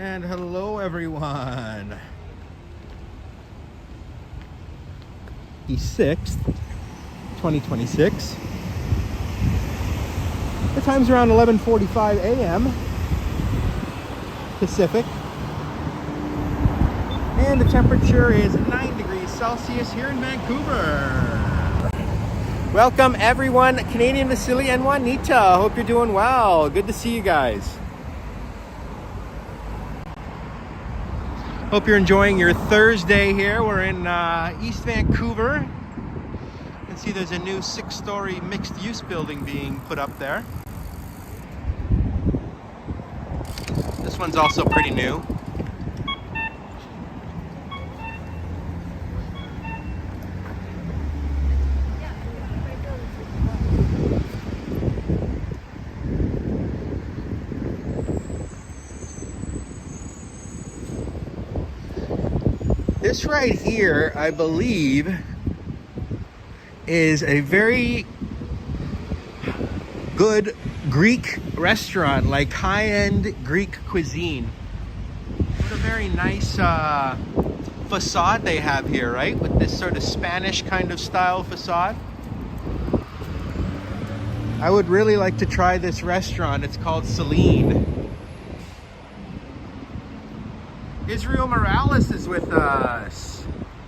And hello everyone. The 6th, 2026. The time's around 11:45 a.m. Pacific. And the temperature is 9 degrees Celsius here in Vancouver. Welcome everyone, Canadian Vasily and Juanita. Hope you're doing well. Good to see you guys. Hope you're enjoying your Thursday here. We're in East Vancouver. You can see there's a new 6-story mixed-use building being put up there. This one's also pretty new. This right here, I believe, is a very good Greek restaurant, like high-end Greek cuisine. What a very nice facade they have here, right? With this sort of Spanish kind of style facade. I would really like to try this restaurant. It's called Celine. Israel Morales is with us.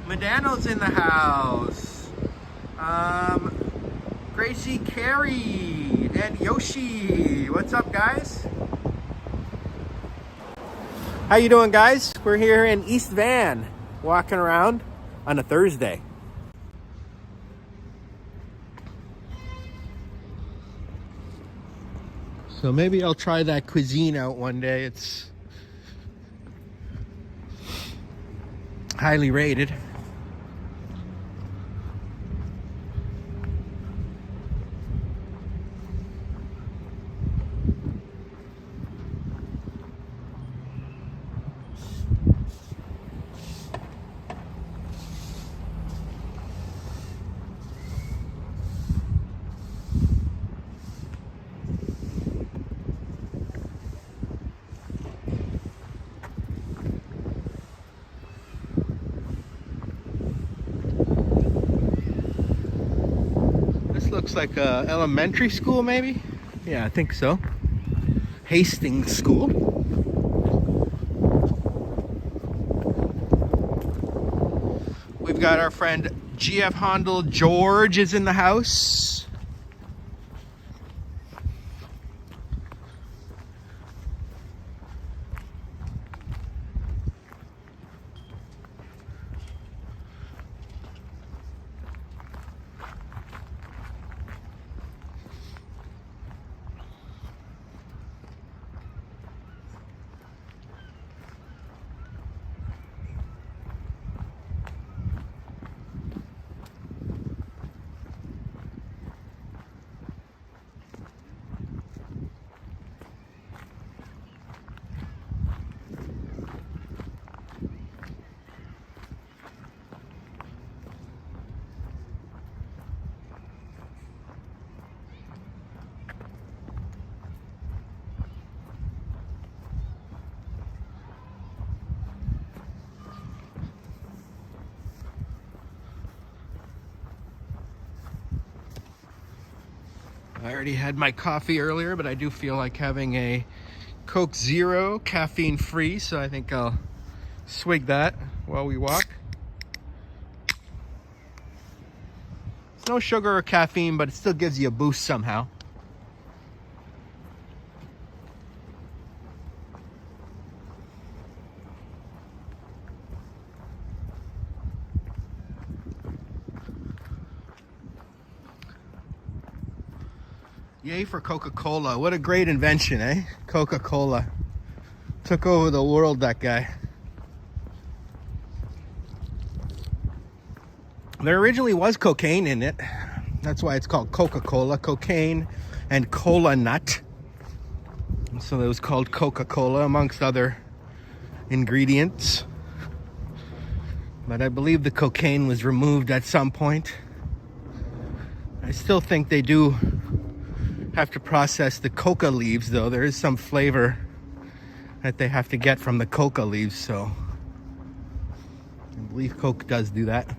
Medano's in the house. Gracie Carey and Yoshi. What's up, guys? How you doing, guys? We're here in East Van, walking around on a Thursday. So maybe I'll try that cuisine out one day. It's highly rated. Looks like a elementary school, maybe? Yeah, I think so. Hastings School. We've got our friend GF Hondel George is in the house. I already had my coffee earlier, but I do feel like having a Coke Zero, caffeine free, so I think I'll swig that while we walk. It's no sugar or caffeine, but it still gives you a boost somehow. Yay for Coca-Cola. What a great invention, eh? Coca-Cola. Took over the world, that guy. There originally was cocaine in it. That's why it's called Coca-Cola. Cocaine and cola nut. So it was called Coca-Cola, amongst other ingredients. But I believe the cocaine was removed at some point. I still think they do have to process the coca leaves, though. There is some flavor that they have to get from the coca leaves, so I believe Coke does do that.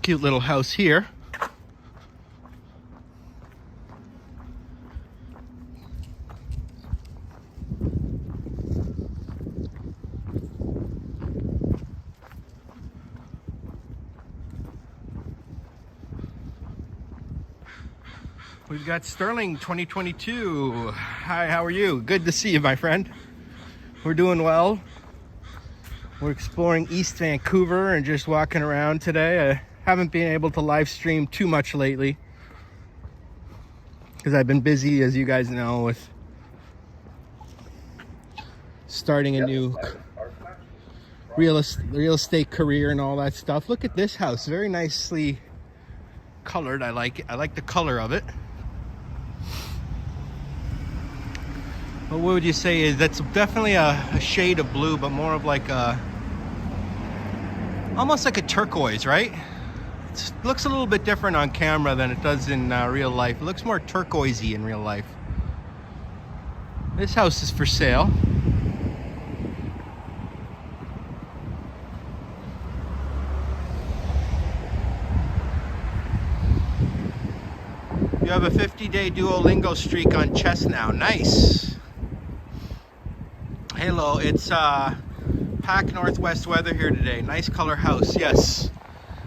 Cute little house here. We've got Sterling 2022. Hi, how are you? Good to see you, my friend. We're doing well. We're exploring East Vancouver and just walking around today. I haven't been able to live stream too much lately because I've been busy, as you guys know, with starting a new real estate career and all that stuff. Look at this house, very nicely colored. I like it. I like the color of it. But what would you say is that's definitely a shade of blue, but more of like a, almost like a turquoise, right? It looks a little bit different on camera than it does in real life. It looks more turquoisey in real life. This house is for sale. You have a 50-day Duolingo streak on chess now. Nice. Hello, it's Pac Northwest weather here today. Nice color house, yes.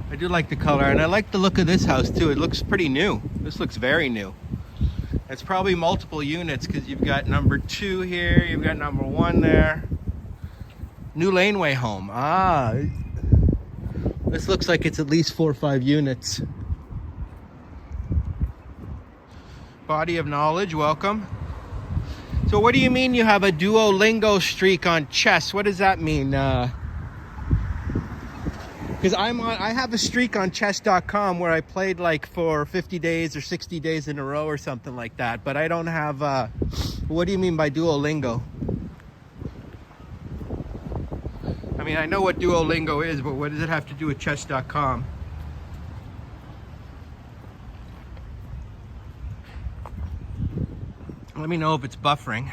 I do like the color, and I like the look of this house too. It looks pretty new. This looks very new. It's probably multiple units because you've got number 2 here, you've got number 1 there. New laneway home. Ah, this looks like it's at least 4 or 5 units. Body of knowledge, welcome. So what do you mean you have a Duolingo streak on chess? What does that mean? Because I have a streak on chess.com where I played like for 50 days or 60 days in a row or something like that. But I don't have, what do you mean by Duolingo? I mean, I know what Duolingo is, but what does it have to do with chess.com? Let me know if it's buffering.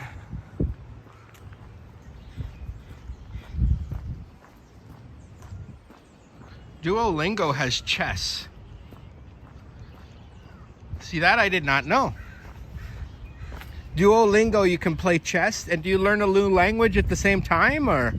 Duolingo has chess. See, that I did not know. Duolingo, you can play chess, and do you learn a new language at the same time, or?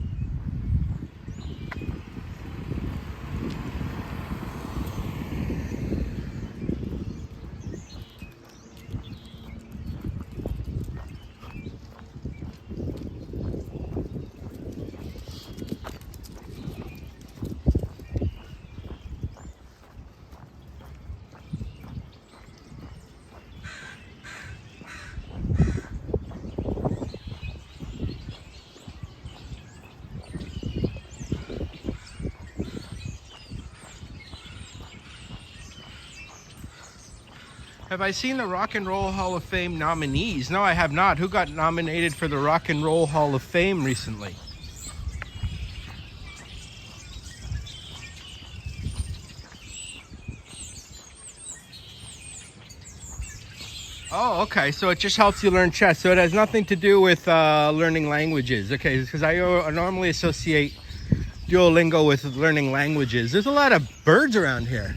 Have I seen the Rock and Roll Hall of Fame nominees? No, I have not. Who got nominated for the Rock and Roll Hall of Fame recently? Oh, okay. So it just helps you learn chess. So it has nothing to do with learning languages. Okay, because I normally associate Duolingo with learning languages. There's a lot of birds around here.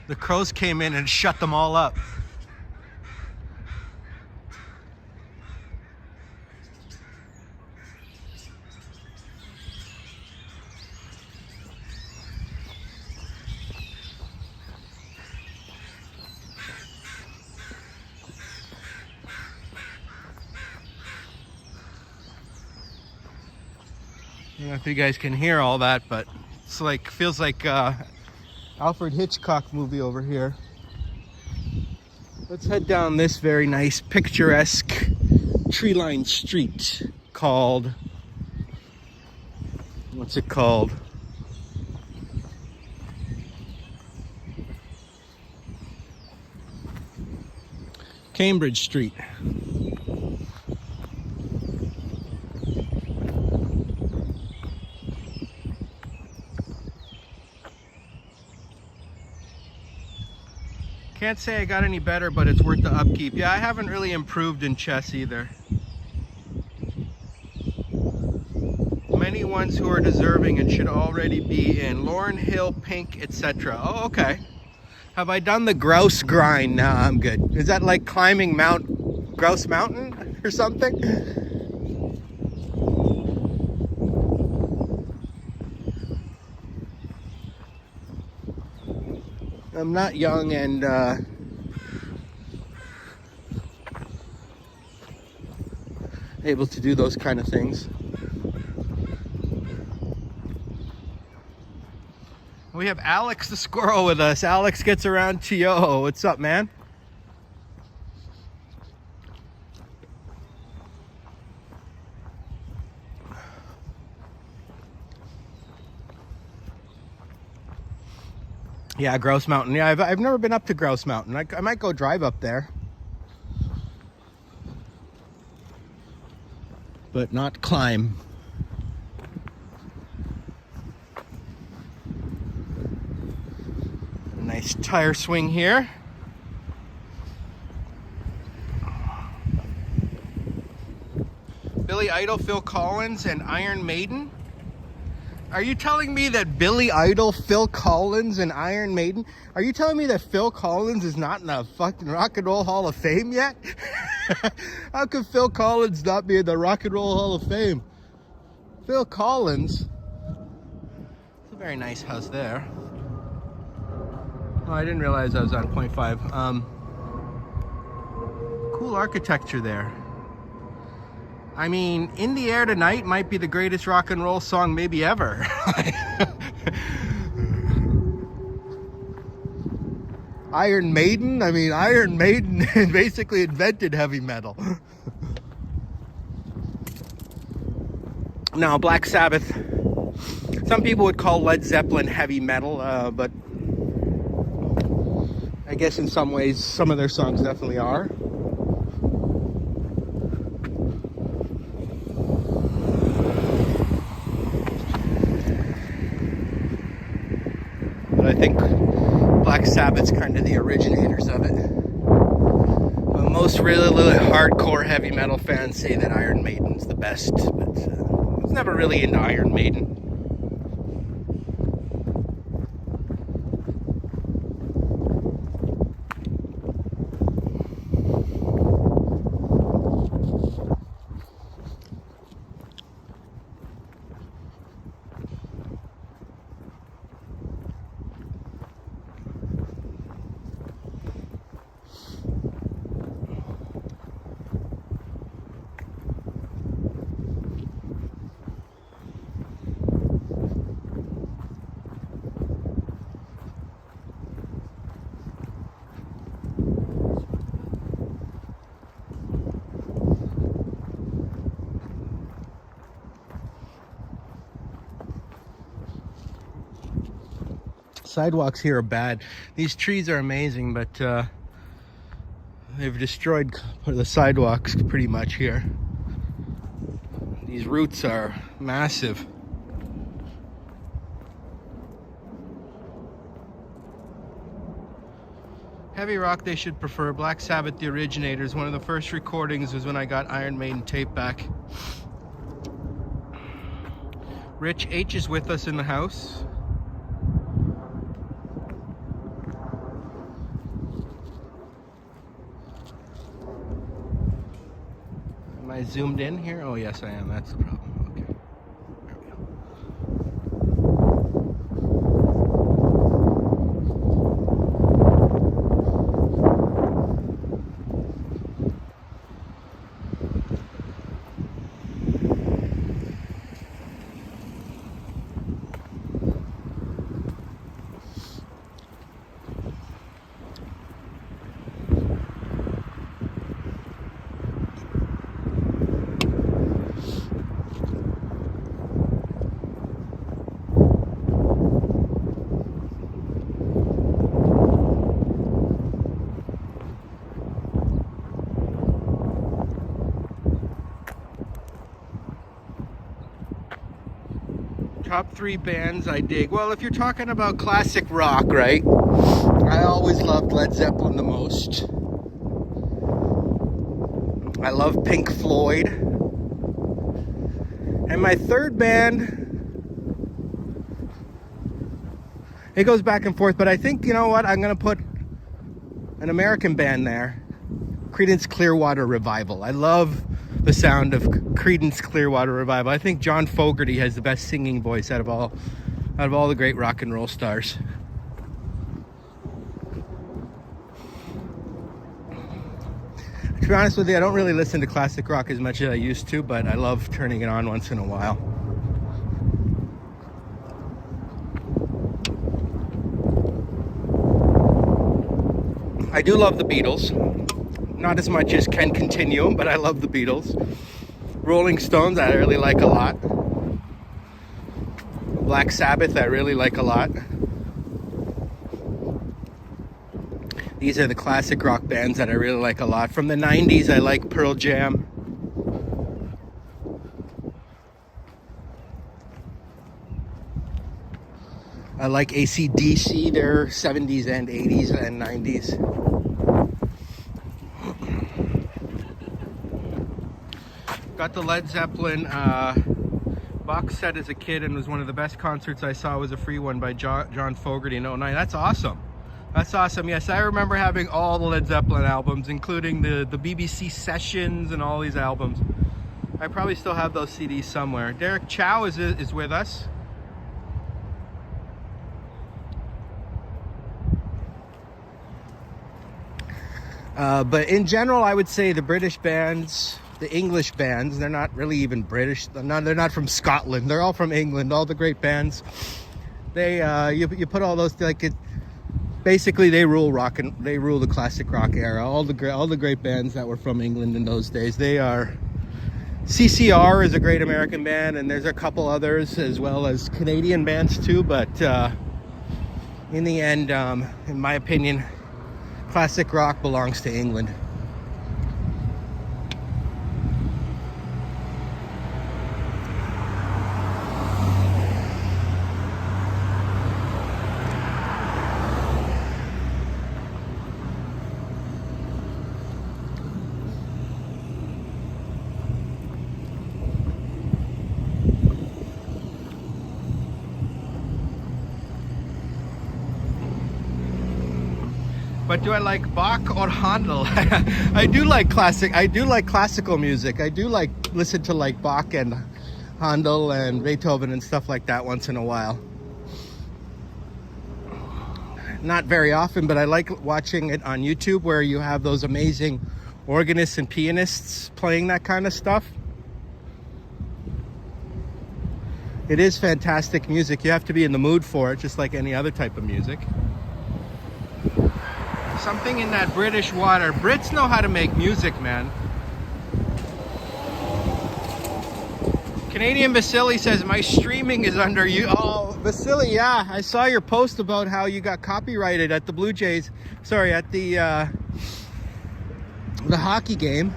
The crows came in and shut them all up. I don't know if you guys can hear all that, but it's like, feels like Alfred Hitchcock movie over here. Let's head down this very nice picturesque tree-lined street called, what's it called? Cambridge Street. Can't say I got any better, but it's worth the upkeep. Yeah, I haven't really improved in chess either. Many ones who are deserving and should already be in. Lauren Hill, Pink, etc. Oh, okay. Have I done the grouse grind? Nah, I'm good. Is that like climbing Mount Grouse Mountain or something? I'm not young and able to do those kind of things. We have Alex the squirrel with us. Alex gets around Chio. What's up, man? Yeah, Grouse Mountain. Yeah, I've never been up to Grouse Mountain. I might go drive up there, but not climb. Nice tire swing here. Billy Idol, Phil Collins, and Iron Maiden. Are you telling me that Billy Idol, Phil Collins, and Iron Maiden? Are you telling me that Phil Collins is not in the fucking Rock and Roll Hall of Fame yet? How could Phil Collins not be in the Rock and Roll Hall of Fame? Phil Collins? It's a very nice house there. Oh, I didn't realize I was on 0.5. Cool architecture there. I mean, In the Air Tonight might be the greatest rock and roll song maybe ever. Iron Maiden? I mean, Iron Maiden basically invented heavy metal. Now, Black Sabbath, some people would call Led Zeppelin heavy metal, but I guess in some ways, some of their songs definitely are. But I think Black Sabbath's kind of the originators of it. But most really hardcore heavy metal fans say that Iron Maiden's the best, but I was never really into Iron Maiden. Sidewalks here are bad. These trees are amazing, but they've destroyed the sidewalks pretty much here. These roots are massive. Heavy rock they should prefer. Black Sabbath, the originators. One of the first recordings was when I got Iron Maiden tape back. Rich H is with us in the house. Am I zoomed in here? Oh yes I am, that's the problem. Okay. There we go. Top 3 bands I dig. Well, if you're talking about classic rock, right? I always loved Led Zeppelin the most. I love Pink Floyd. And my third band, it goes back and forth, but I think, you know what, I'm going to put an American band there. Creedence Clearwater Revival. I love the sound of Creedence Clearwater Revival. I think John Fogerty has the best singing voice out of all the great rock and roll stars. To be honest with you, I don't really listen to classic rock as much as I used to, but I love turning it on once in a while. I do love the Beatles. Not as much as Ken Continuum, but I love the Beatles. Rolling Stones, I really like a lot. Black Sabbath, I really like a lot. These are the classic rock bands that I really like a lot. From the 90s, I like Pearl Jam. I like AC/DC, their 70s and 80s and 90s. Got the Led Zeppelin box set as a kid, and was one of the best concerts I saw. Was a free one by John Fogerty in '09. That's awesome. That's awesome. Yes, I remember having all the Led Zeppelin albums, including the BBC sessions and all these albums. I probably still have those CDs somewhere. Derek Chow is with us. But in general, I would say the British bands, the English bands, they're not really even British. They're not from Scotland. They're all from England. All the great bands. They you put all those like it. Basically, they rule rock and they rule the classic rock era. All the great bands that were from England in those days. They are. CCR is a great American band, and there's a couple others as well as Canadian bands too. But in the end, in my opinion, classic rock belongs to England. But do I like Bach or Handel? I do like classical music. I do like listen to like Bach and Handel and Beethoven and stuff like that once in a while. Not very often, but I like watching it on YouTube where you have those amazing organists and pianists playing that kind of stuff. It is fantastic music. You have to be in the mood for it, just like any other type of music. Something in that British water. Brits know how to make music, man. Canadian Vasily says, my streaming is under you. Oh, Vasily, yeah. I saw your post about how you got copyrighted at the Blue Jays. Sorry, at the hockey game.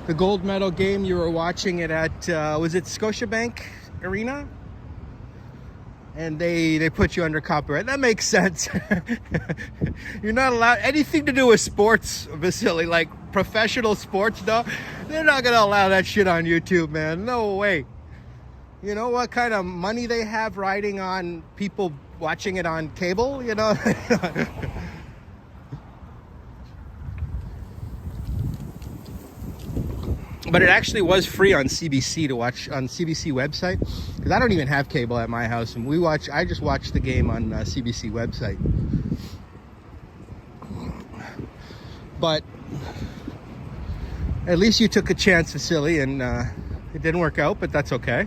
The gold medal game, you were watching it at, was it Scotiabank Arena? And they put you under copyright. That makes sense. You're not allowed anything to do with sports, Vasily, like professional sports, though. They're not gonna allow that shit on YouTube, man. No way. You know what kind of money they have riding on people watching it on cable, you know? But it actually was free on CBC to watch on CBC website, because I don't even have cable at my house, and I just watched the game on CBC website. But at least you took a chance, Vasily, and it didn't work out, but that's okay.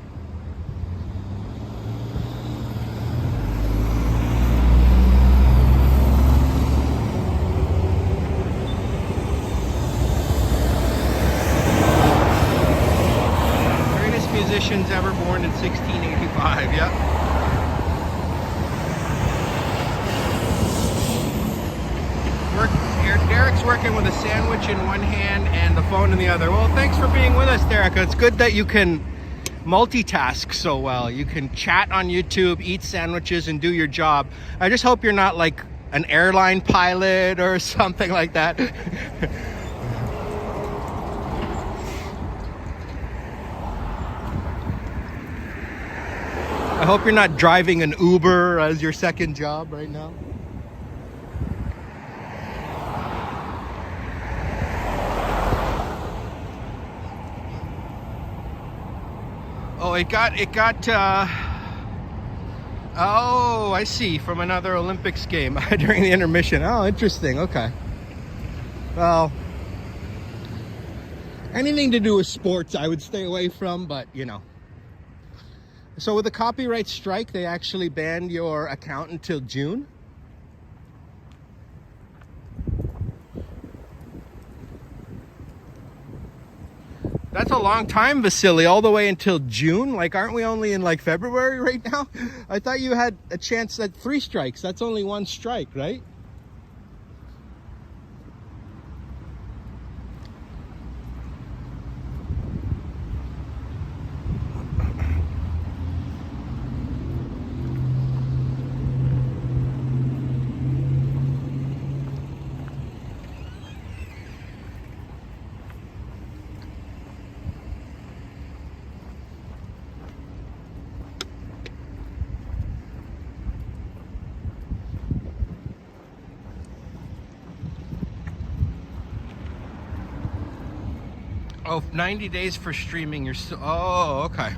Musicians ever born in 1685, yep. Derek's working with a sandwich in one hand and the phone in the other. Well, thanks for being with us, Derek. It's good that you can multitask so well. You can chat on YouTube, eat sandwiches, and do your job. I just hope you're not like an airline pilot or something like that. I hope you're not driving an Uber as your second job right now. Oh, it got oh, I see, from another Olympics game during the intermission. Oh, interesting. Okay. Well, anything to do with sports I would stay away from, but you know. So with the copyright strike, they actually banned your account until June. That's a long time, Vasily, all the way until June. Like, aren't we only in like February right now? I thought you had a chance at 3 strikes. That's only 1 strike, right? Oh, 90 days for streaming. You're still... Oh, okay.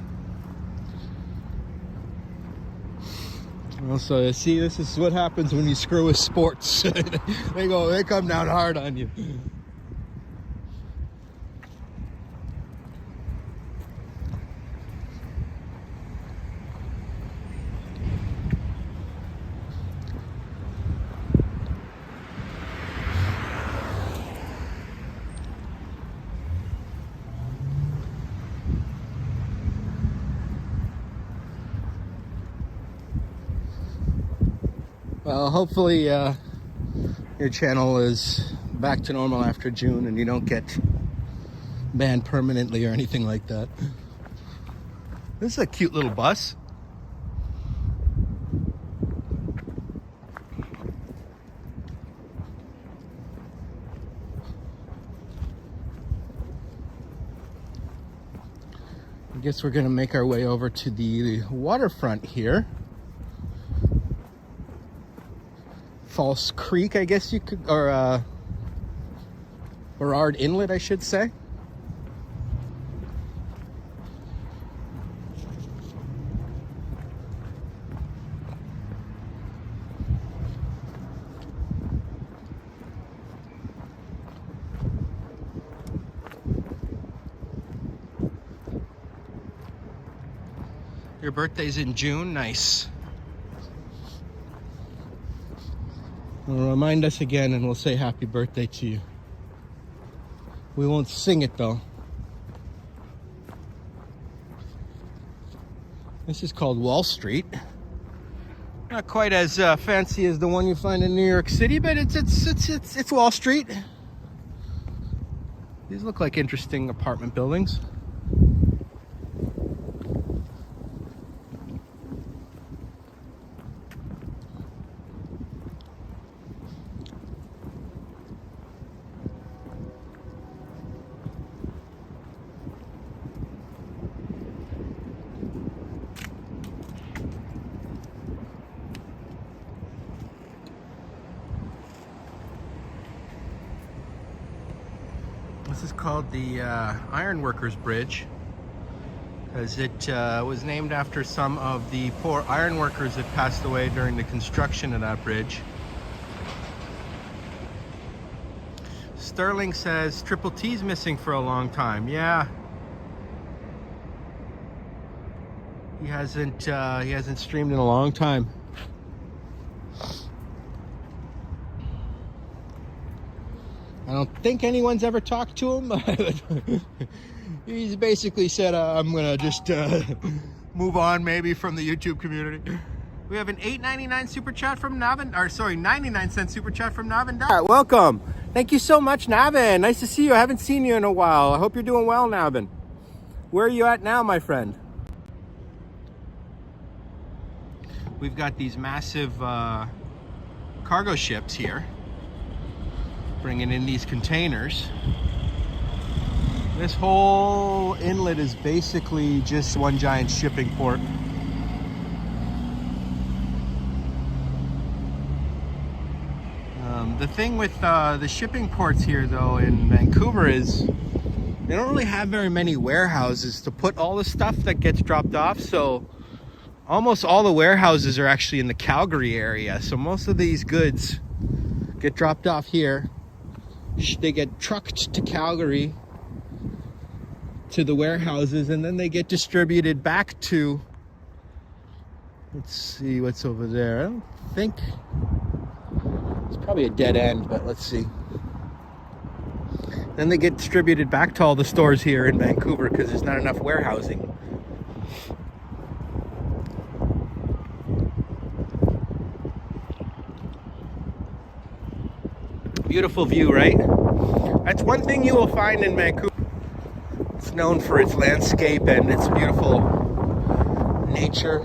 Well, so see, this is what happens when you screw with sports. They come down hard on you. Well, hopefully your channel is back to normal after June and you don't get banned permanently or anything like that. This is a cute little bus. I guess we're gonna make our way over to the waterfront here. False Creek, I guess you could, or Burrard Inlet, I should say. Your birthday's in June, nice. Well, remind us again and we'll say happy birthday to you. We won't sing it though. This is called Wall Street. Not quite as fancy as the one you find in New York City, but it's Wall Street. These look like interesting apartment buildings. This is called the Ironworkers Bridge, because it was named after some of the poor ironworkers that passed away during the construction of that bridge. Sterling says Triple T's missing for a long time. Yeah, he hasn't streamed in a long time. I don't think anyone's ever talked to him. He's basically said, I'm gonna just move on maybe from the YouTube community. We have an $8.99 super chat from Navin, or sorry, 99-cent super chat from Navin. Welcome. Thank you so much, Navin. Nice to see you. I haven't seen you in a while. I hope you're doing well, Navin. Where are you at now, my friend? we've got these massive cargo ships here bringing in these containers. This whole inlet is basically just one giant shipping port. The thing with the shipping ports here though in Vancouver is they don't really have very many warehouses to put all the stuff that gets dropped off. So almost all the warehouses are actually in the Calgary area. So most of these goods get dropped off here. They get trucked to Calgary to the warehouses, and then they get distributed back to, let's see what's over there. I don't think, it's probably a dead end, but let's see. Then they get distributed back to all the stores here in Vancouver because there's not enough warehousing. Beautiful view, right? That's one thing you will find in Vancouver. It's known for its landscape and its beautiful nature.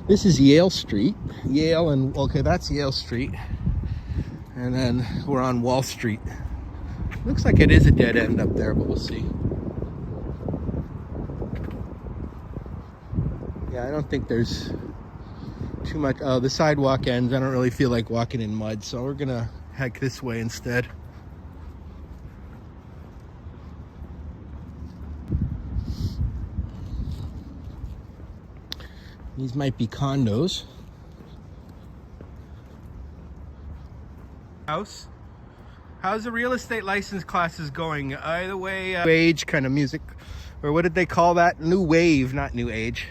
This is Yale Street. Yale and, okay, that's Yale Street. And then we're on Wall Street. Looks like it is a dead end up there, but we'll see. Yeah, I don't think there's too much. Oh, the sidewalk ends. I don't really feel like walking in mud, so we're gonna head this way instead. These might be condos. House. How's the real estate license classes going? Either way, new age kind of music, or what did they call that? New wave, not new age.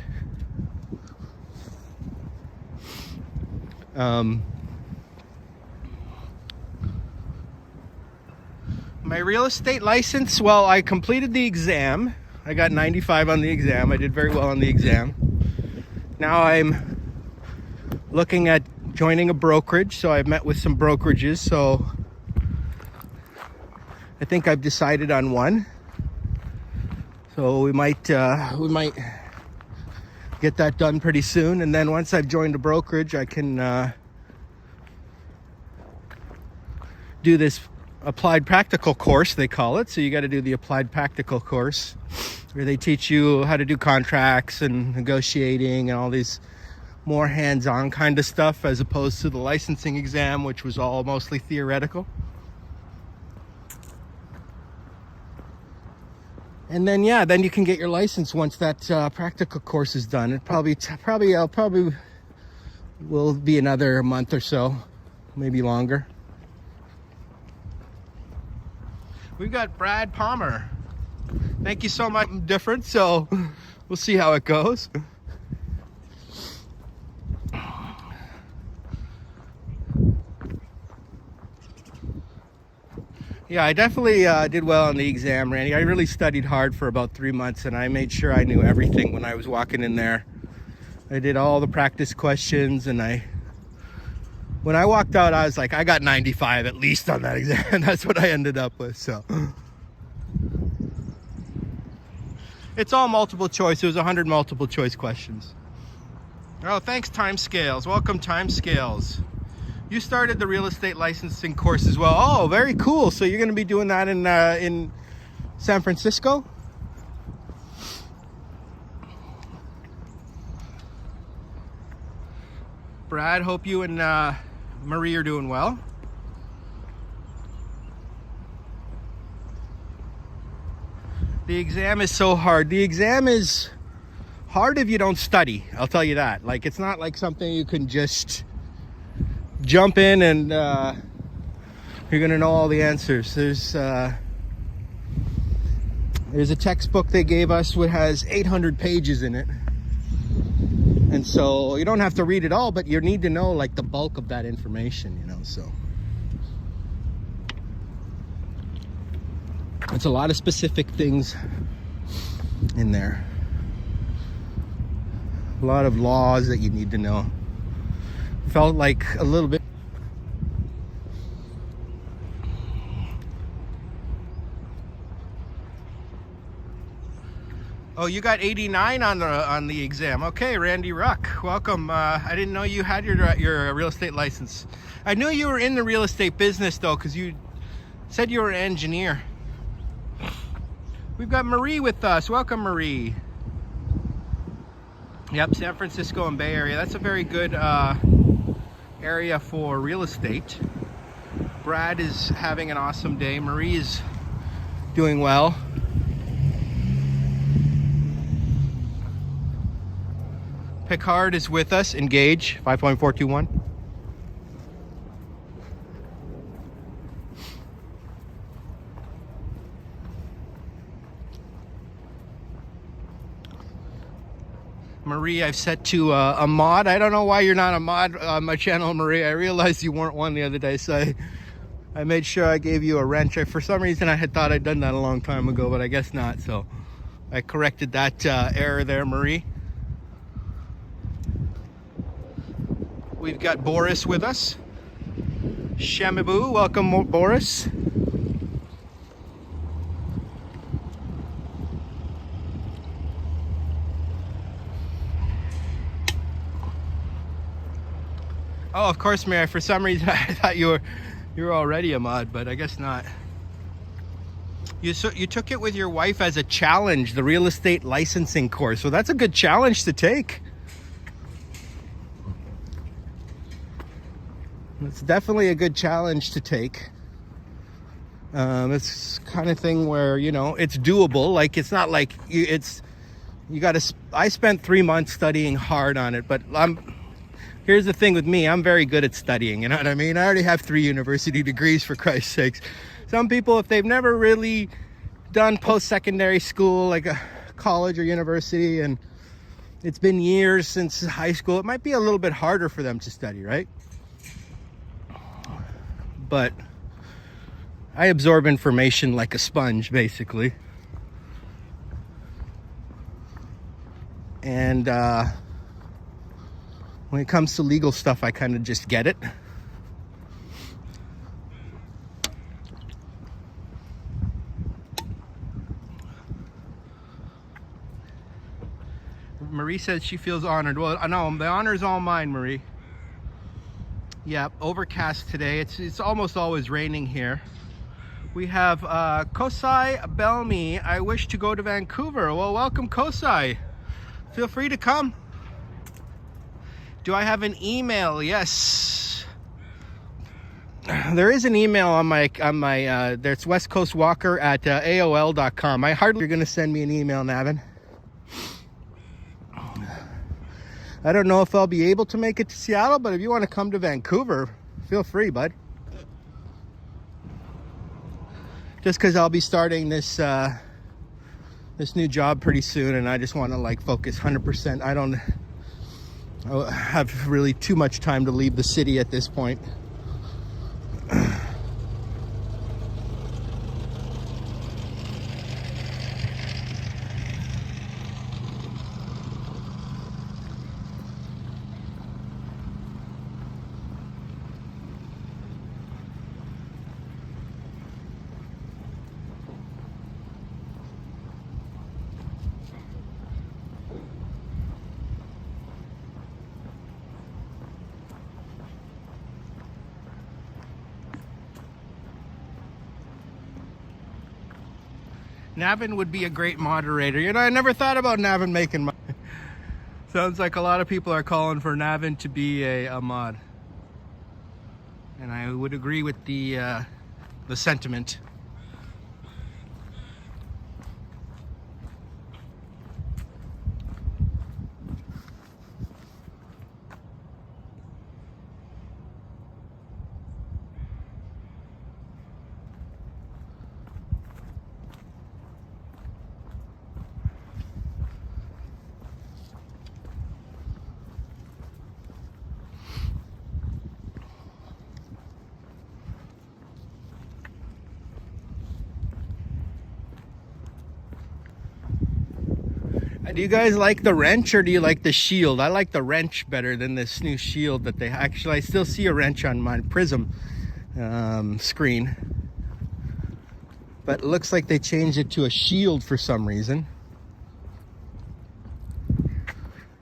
My real estate license, well, I completed the exam. I got 95 on the exam. I did very well on the exam. Now I'm looking at joining a brokerage, so I've met with some brokerages, so I think I've decided on one. So we might get that done pretty soon, and then once I've joined a brokerage, I can do this applied practical course, they call it. So you got to do the applied practical course where they teach you how to do contracts and negotiating and all these more hands-on kind of stuff, as opposed to the licensing exam, which was all mostly theoretical. And then, yeah, then you can get your license once that practical course is done. It probably will be another month or so, maybe longer. We've got Brad Palmer. Thank you so much. Different, so we'll see how it goes. Yeah, I definitely did well on the exam, Randy. I really studied hard for about 3 months, and I made sure I knew everything when I was walking in there. I did all the practice questions, and when I walked out, I was like, I got 95 at least on that exam. That's what I ended up with, so. It's all multiple choice. It was 100 multiple choice questions. Oh, thanks, Timescales. Welcome, Timescales. You started the real estate licensing course as well. Oh, very cool. So you're going to be doing that in San Francisco? Brad, hope you and Marie are doing well. The exam is so hard. The exam is hard if you don't study. I'll tell you that. Like, it's not like something you can just jump in and you're gonna know all the answers. There's a textbook they gave us which has 800 pages in it, and so you don't have to read it all, but you need to know like the bulk of that information, you know. So it's a lot of specific things in there, a lot of laws that you need to know. Felt like a little bit. Oh, you got 89 on the exam. Okay, Randy Ruck, welcome. I didn't know you had your real estate license. I knew you were in the real estate business though, because you said you were an engineer. We've got Marie with us. Welcome, Marie. Yep, San Francisco and Bay Area. That's a very good area for real estate. Brad is having an awesome day. Marie is doing well. Picard is with us. Engage 5.421. Marie, I've set to a mod. I don't know why you're not a mod on my channel, Marie. I realized you weren't one the other day, so I made sure I gave you a wrench. For some reason, I had thought I'd done that a long time ago, but I guess not. So I corrected that error there, Marie. We've got Boris with us. Shamibu, welcome, Boris. Oh, of course, Mary. For some reason, I thought you were already a mod, but I guess not. You took it with your wife as a challenge, the real estate licensing course. So that's a good challenge to take. It's definitely a good challenge to take. It's kind of thing where, you know, it's doable. Like, it's not like I spent 3 months studying hard on it, but here's the thing with me, I'm very good at studying, you know what I mean? I already have 3 university degrees, for Christ's sakes. Some people, if they've never really done post-secondary school, like a college or university, and it's been years since high school, it might be a little bit harder for them to study, right? But I absorb information like a sponge, basically. And when it comes to legal stuff, I kind of just get it. Marie says she feels honored. Well, no, the honor is all mine, Marie. Yeah, overcast today. It's almost always raining here. We have Kosai Belmi. I wish to go to Vancouver. Well, welcome, Kosai. Feel free to come. Do I have an email? Yes. There is an email on my there's westcoastwalker at AOL.com. I hardly you're going to send me an email, Navin. I don't know if I'll be able to make it to Seattle, but if you want to come to Vancouver, feel free, bud. Just because I'll be starting this new job pretty soon, and I just want to like focus 100%. I don't have really too much time to leave the city at this point. Navin would be a great moderator. You know, I never thought about Navin making Sounds like a lot of people are calling for Navin to be a mod. And I would agree with the sentiment. Do you guys like the wrench or do you like the shield? I like the wrench better than this new shield that they actually, I still see a wrench on my Prism screen. But it looks like they changed it to a shield for some reason.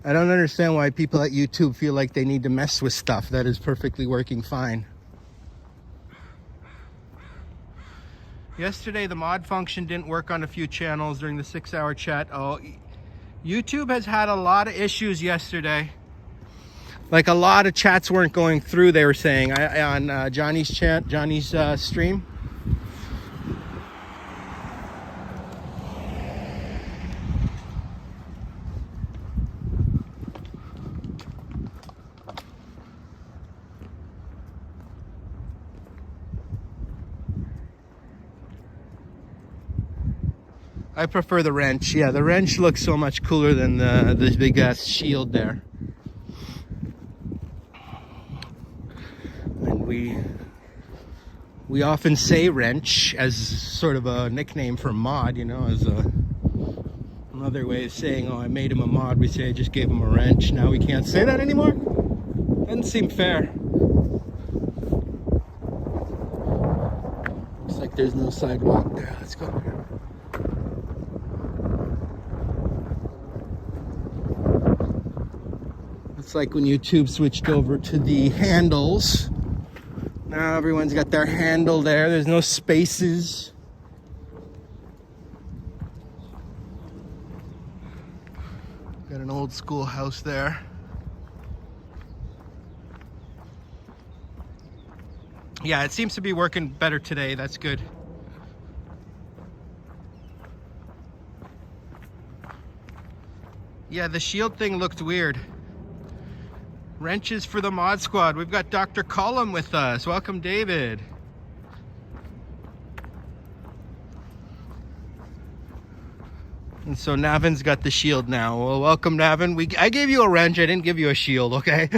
I don't understand why people at YouTube feel like they need to mess with stuff that is perfectly working fine. Yesterday, the mod function didn't work on a few channels during the 6-hour chat. Oh, YouTube has had a lot of issues yesterday. Like, a lot of chats weren't going through, they were saying, on Johnny's stream. I prefer the wrench. Yeah, the wrench looks so much cooler than this big ass shield there. And we often say wrench as sort of a nickname for mod, you know, as another way of saying, oh, I made him a mod. We say I just gave him a wrench. Now we can't say that anymore? Doesn't seem fair. Looks like there's no sidewalk there. Let's go. It's like when YouTube switched over to the handles. Now everyone's got their handle there. There's no spaces. Got an old school house there. Yeah, it seems to be working better today. That's good. Yeah, the shield thing looked weird. Wrenches for the mod squad. We've got Dr. Cullum with us. Welcome, David. And so Navin's got the shield now. Well, welcome, Navin. I gave you a wrench. I didn't give you a shield, okay?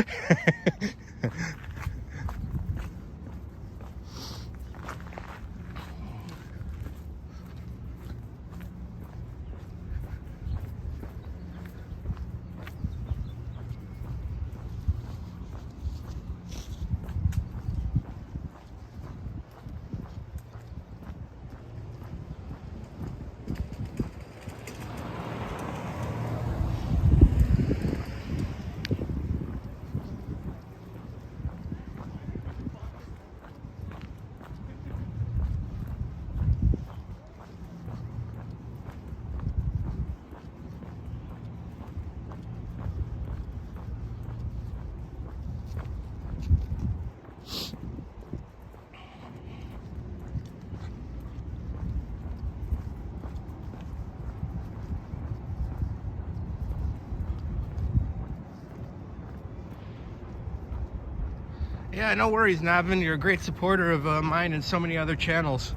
Yeah, no worries, Navin. You're a great supporter of mine and so many other channels.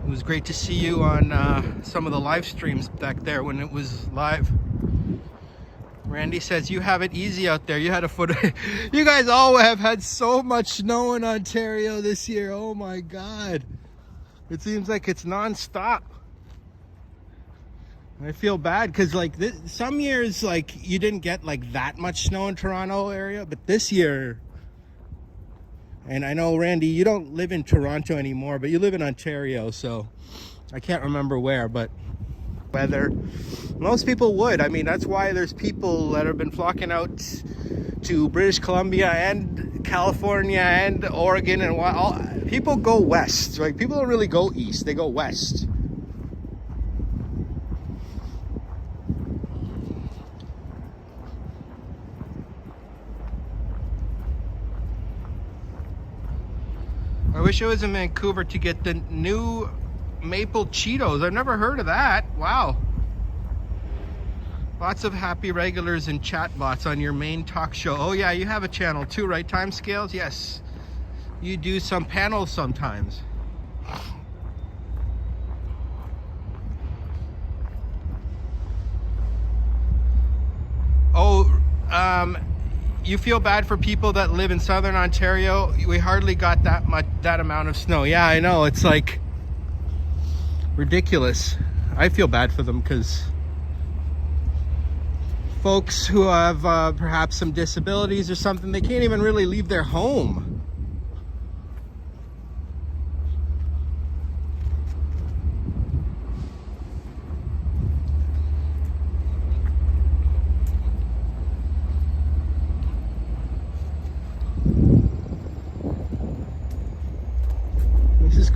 It was great to see you on some of the live streams back there when it was live. Randy says, you have it easy out there. You had a foot. You guys all have had so much snow in Ontario this year. Oh my God. It seems like it's non-stop. I feel bad because like some years like you didn't get like that much snow in Toronto area, but this year, and I know Randy, you don't live in Toronto anymore, but you live in Ontario, so I can't remember where, but weather, most people would. I mean, that's why there's people that have been flocking out to British Columbia and California and Oregon, and people go west. Like, people don't really go east, they go west. I wish I was in Vancouver to get the new maple Cheetos. I've never heard of that. Wow. Lots of happy regulars and chat bots on your main talk show. Oh yeah, you have a channel too, right? Timescales? Yes. You do some panels sometimes. Oh, you feel bad for people that live in southern Ontario. We hardly got that amount of snow. Yeah, I know. It's like ridiculous. I feel bad for them because folks who have perhaps some disabilities or something, they can't even really leave their home.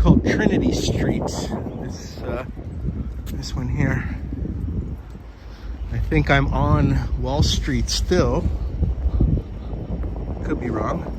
called Trinity Street. This one here. I think I'm on Wall Street still. Could be wrong.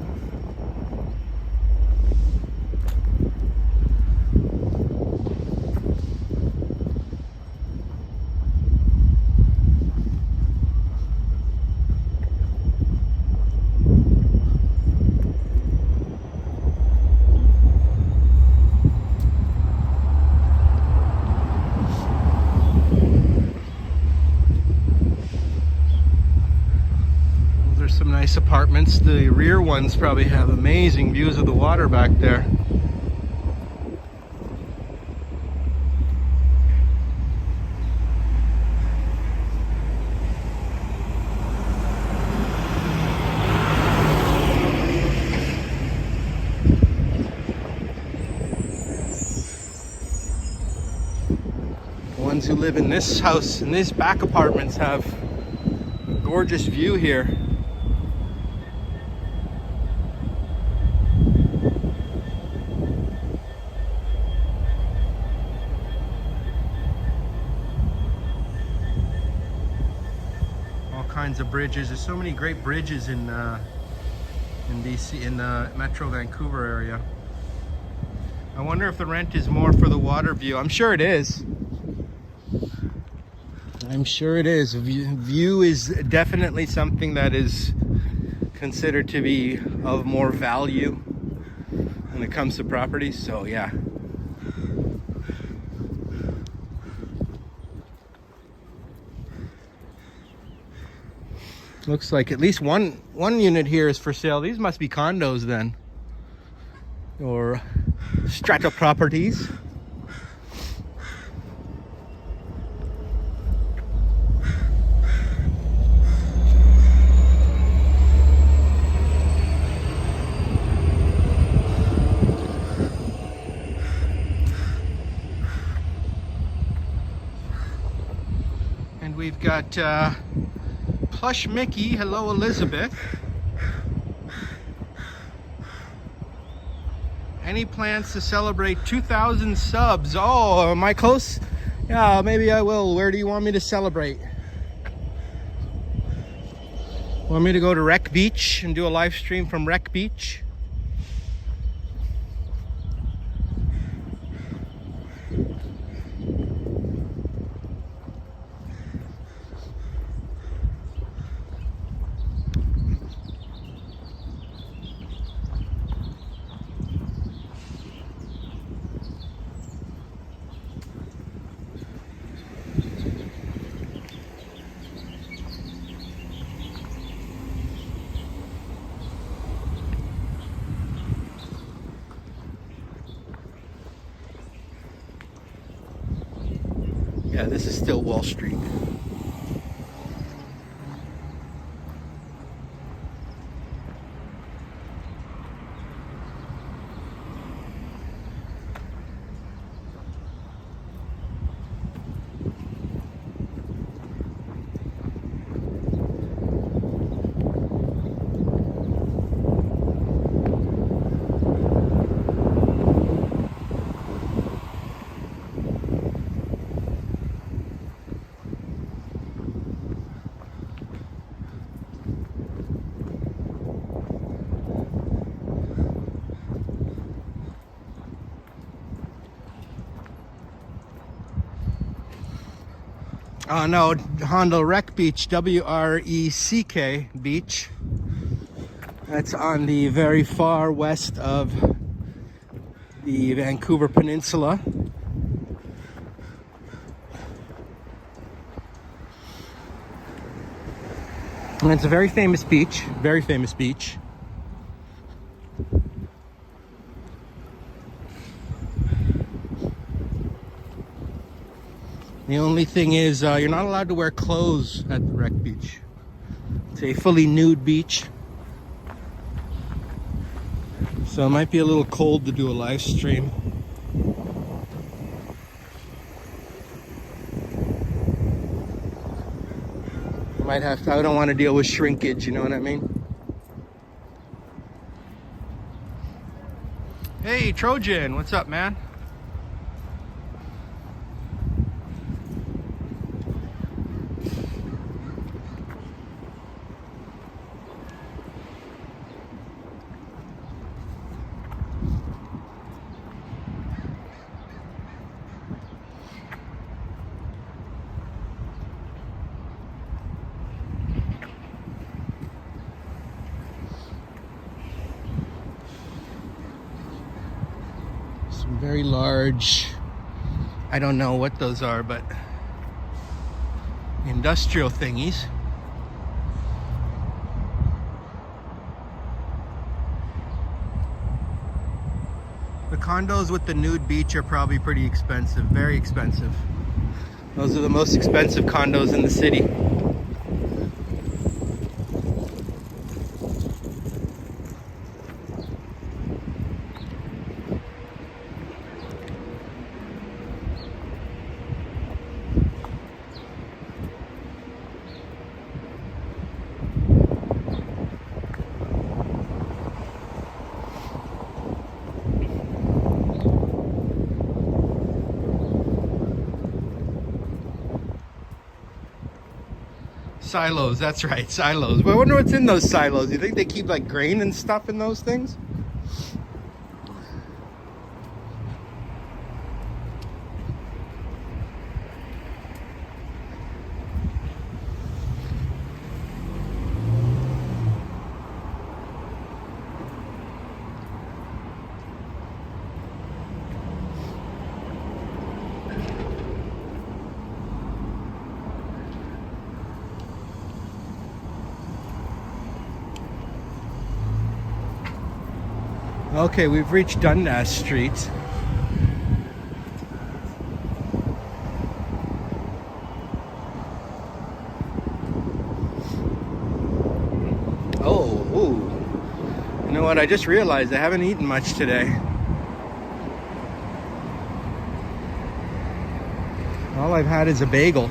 Some nice apartments. The rear ones probably have amazing views of the water back there. The ones who live in this house, in these back apartments, have a gorgeous view here. Kinds of bridges. There's so many great bridges in BC, in the Metro Vancouver area. I wonder if the rent is more for the water view. I'm sure it is. I'm sure it is. View is definitely something that is considered to be of more value when it comes to properties. So yeah. Looks like at least one unit here is for sale. These must be condos then, or strata properties. And we've got Plush Mickey, hello Elizabeth. Any plans to celebrate 2,000 subs? Oh, am I close? Yeah, maybe I will. Where do you want me to celebrate? Want me to go to Wreck Beach and do a live stream from Wreck Beach? Yeah, this is still Wall Street. No, Honda Wreck Beach, W-R-E-C-K Beach. That's on the very far west of the Vancouver Peninsula. And it's a very famous beach, very famous beach. The only thing is, you're not allowed to wear clothes at the Wreck Beach. It's a fully nude beach. So it might be a little cold to do a live stream. Might have to, I don't want to deal with shrinkage, you know what I mean? Hey, Trojan, what's up, man? Some very large, I don't know what those are, but industrial thingies. The condos with the nude beach are probably pretty expensive, very expensive. Those are the most expensive condos in the city. Silos, that's right, silos. But I wonder what's in those silos. You think they keep like grain and stuff in those things? Okay, we've reached Dundas Street. Oh, ooh. You know what? I just realized I haven't eaten much today. All I've had is a bagel.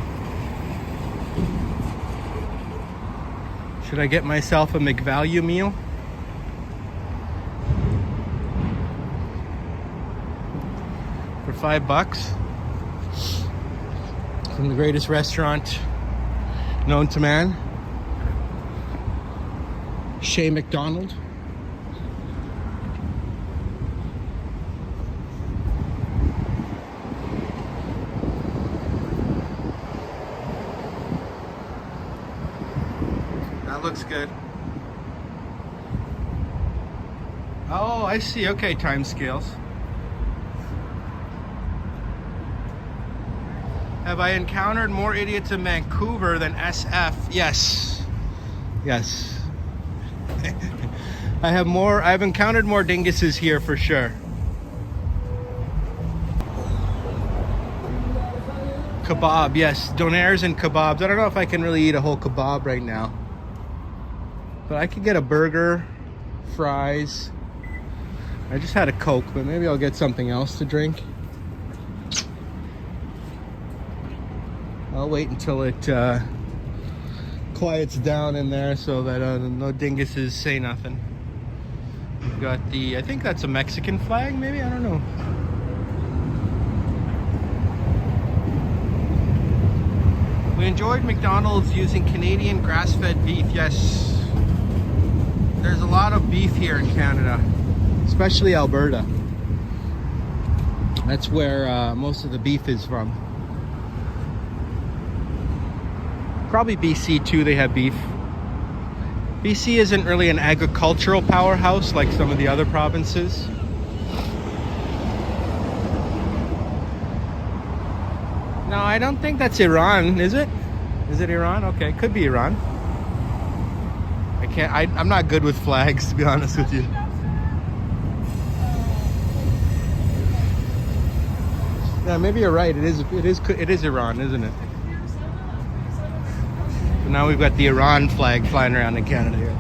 Should I get myself a McValue meal? For $5 from the greatest restaurant known to man, Chez McDonald. That looks good. Oh, I see. Okay, time scales. Have I encountered more idiots in Vancouver than SF? Yes. Yes. I've encountered more dinguses here for sure. Kebab, yes. Donaires and kebabs. I don't know if I can really eat a whole kebab right now. But I could get a burger, fries. I just had a Coke, but maybe I'll get something else to drink. I'll wait until it quiets down in there so that no dinguses say nothing. We've got I think that's a Mexican flag, maybe? I don't know. We enjoyed McDonald's using Canadian grass-fed beef. Yes. There's a lot of beef here in Canada, especially Alberta. That's where most of the beef is from. Probably BC too, they have beef. BC isn't really an agricultural powerhouse like some of the other provinces. No, I don't think that's Iran, is it? Is it Iran? Okay, could be Iran. I'm not good with flags, to be honest with you. Yeah, maybe you're right. It is Iran, isn't it? So now we've got the Iran flag flying around in Canada here.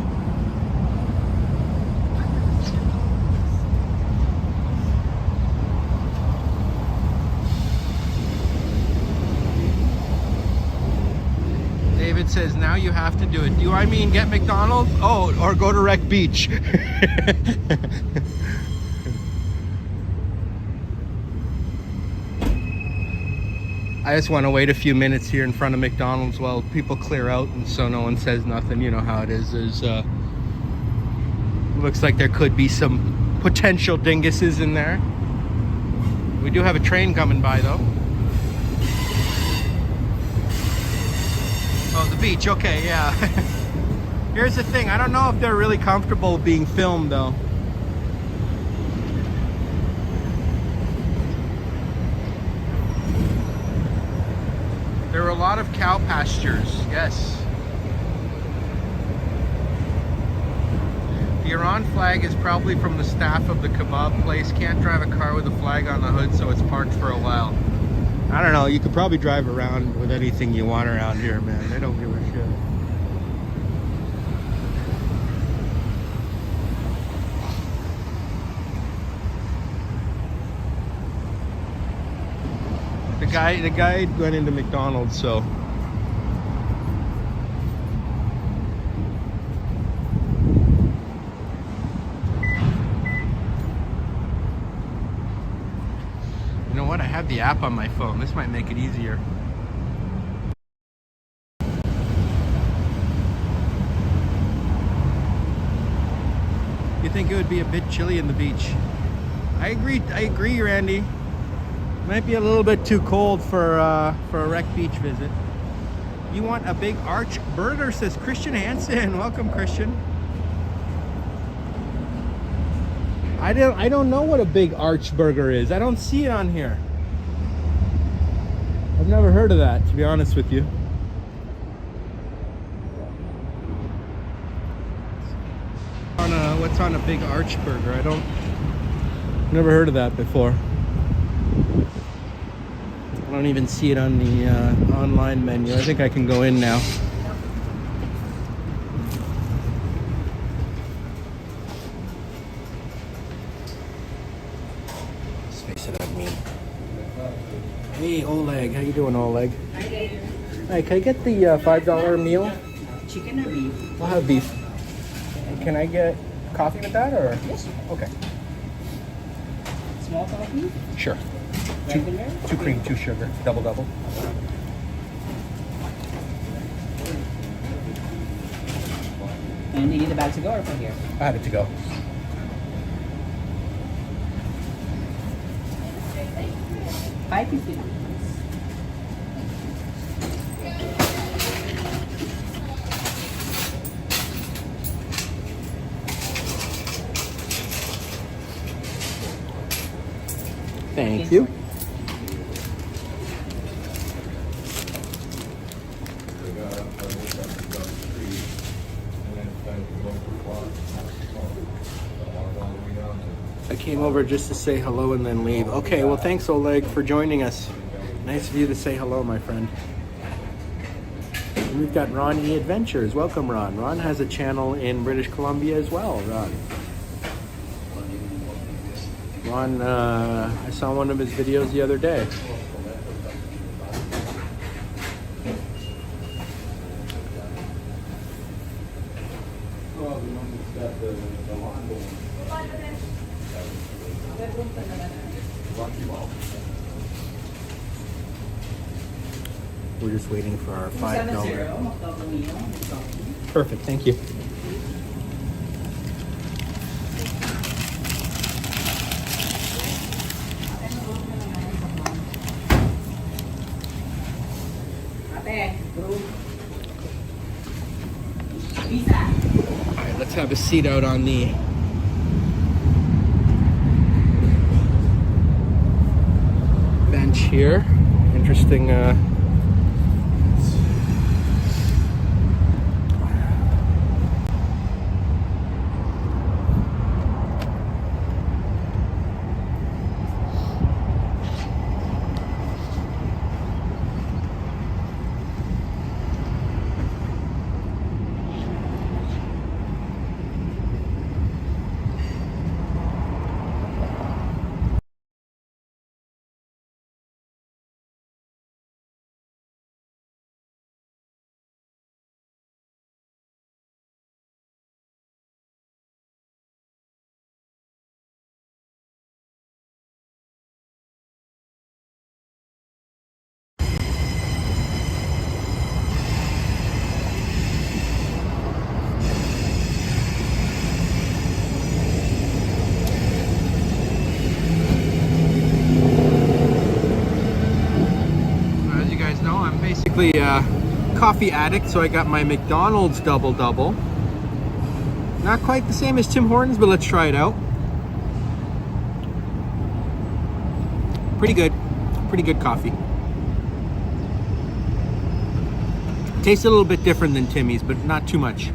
David says, now you have to do it. Do I mean get McDonald's? Oh, or go to Wreck Beach. I just want to wait a few minutes here in front of McDonald's while people clear out, and so no one says nothing. You know how it is. There's looks like there could be some potential dinguses in there. We do have a train coming by though. Oh, the beach. Okay, yeah. Here's the thing. I don't know if they're really comfortable being filmed though. There are a lot of cow pastures, yes. The Iran flag is probably from the staff of the kebab place. Can't drive a car with a flag on the hood, so it's parked for a while. I don't know, you could probably drive around with anything you want around here, man. They don't give a shit. The guy went into McDonald's, so you know what? I have the app on my phone. This might make it easier. You think it would be a bit chilly in the beach? I agree, Randy. Might be a little bit too cold for a rec beach visit. You want a big arch burger, says Christian Hansen. Welcome, Christian. I don't know what a big arch burger is. I don't see it on here. I've never heard of that, to be honest with you. What's on a big arch burger? Never heard of that before. I don't even see it on the online menu. I think I can go in now. Let's face it, I'm mean. Hey, Oleg. How you doing, Oleg? Hi, can I get the $5 meal? Chicken or beef? I'll have beef. Can I get coffee with that, or? Yes. Okay. Small coffee? Sure. Regular? 2 cream, 2 sugar, double. And you need the bag to go or from here? I have it to go. $5.50. Thank you. I came over just to say hello and then leave. Okay, well thanks Oleg for joining us. Nice of you to say hello, my friend. And we've got Ron E Adventures. Welcome, Ron. Ron has a channel in British Columbia as well, Ron. Ron, I saw one of his videos the other day. We're just waiting for our $5. Perfect, thank you. Alright, let's have a seat out on the bench here. Interesting basically a coffee addict, so I got my McDonald's double-double. Not quite the same as Tim Hortons, but let's try it out. Pretty good. Pretty good coffee. Tastes a little bit different than Timmy's, but not too much.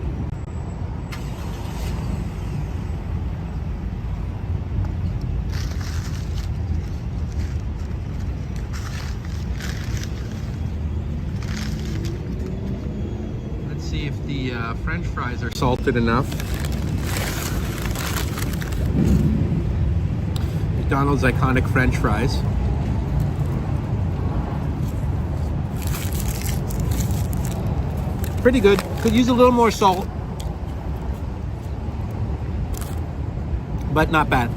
Let's see if the French fries are salted enough. McDonald's iconic French fries. Pretty good. Could use a little more salt, but not bad.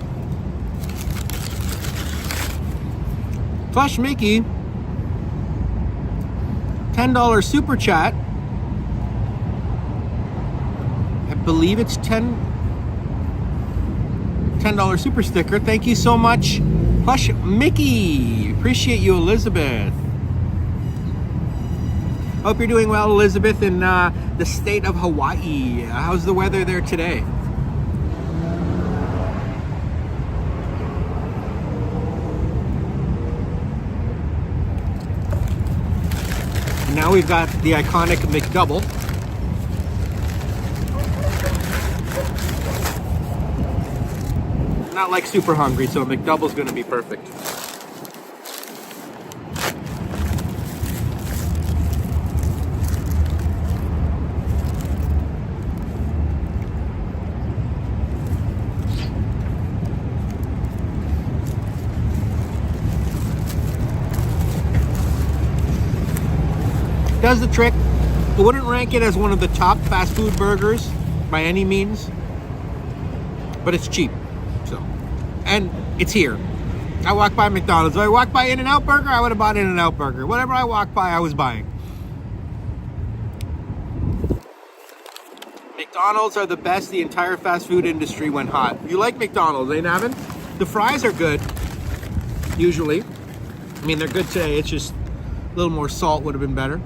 Flush Mickey, $10 super chat. I believe it's $10 super sticker. Thank you so much, Flush Mickey. Appreciate you, Elizabeth. Hope you're doing well, Elizabeth, in the state of Hawaii. How's the weather there today? Now we've got the iconic McDouble. Not like super hungry, so McDouble's gonna be perfect. Does the trick. I wouldn't rank it as one of the top fast food burgers by any means, but it's cheap, so, and it's here. I walk by McDonald's. If I walk by In-N-Out Burger, I would have bought In-N-Out Burger. Whatever I walked by, I was buying. McDonald's are the best. The entire fast food industry went hot. You like McDonald's, eh, Navin? The fries are good, usually. I mean, they're good today. It's just a little more salt would have been better.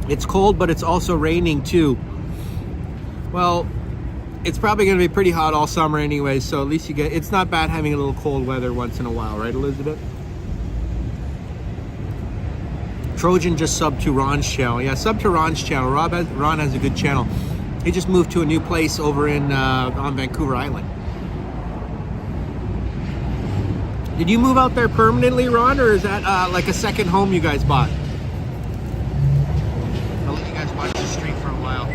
It's cold, but it's also raining too. Well, it's probably going to be pretty hot all summer anyway, so at least you get, it's not bad having a little cold weather once in a while, right, Elizabeth? Trojan just subbed to Ron's channel. Yeah, sub to Ron's channel. Ron has a good channel. He just moved to a new place over in on Vancouver Island. Did you move out there permanently, Ron, or is that like a second home you guys bought? I'll let you guys watch the stream for a while.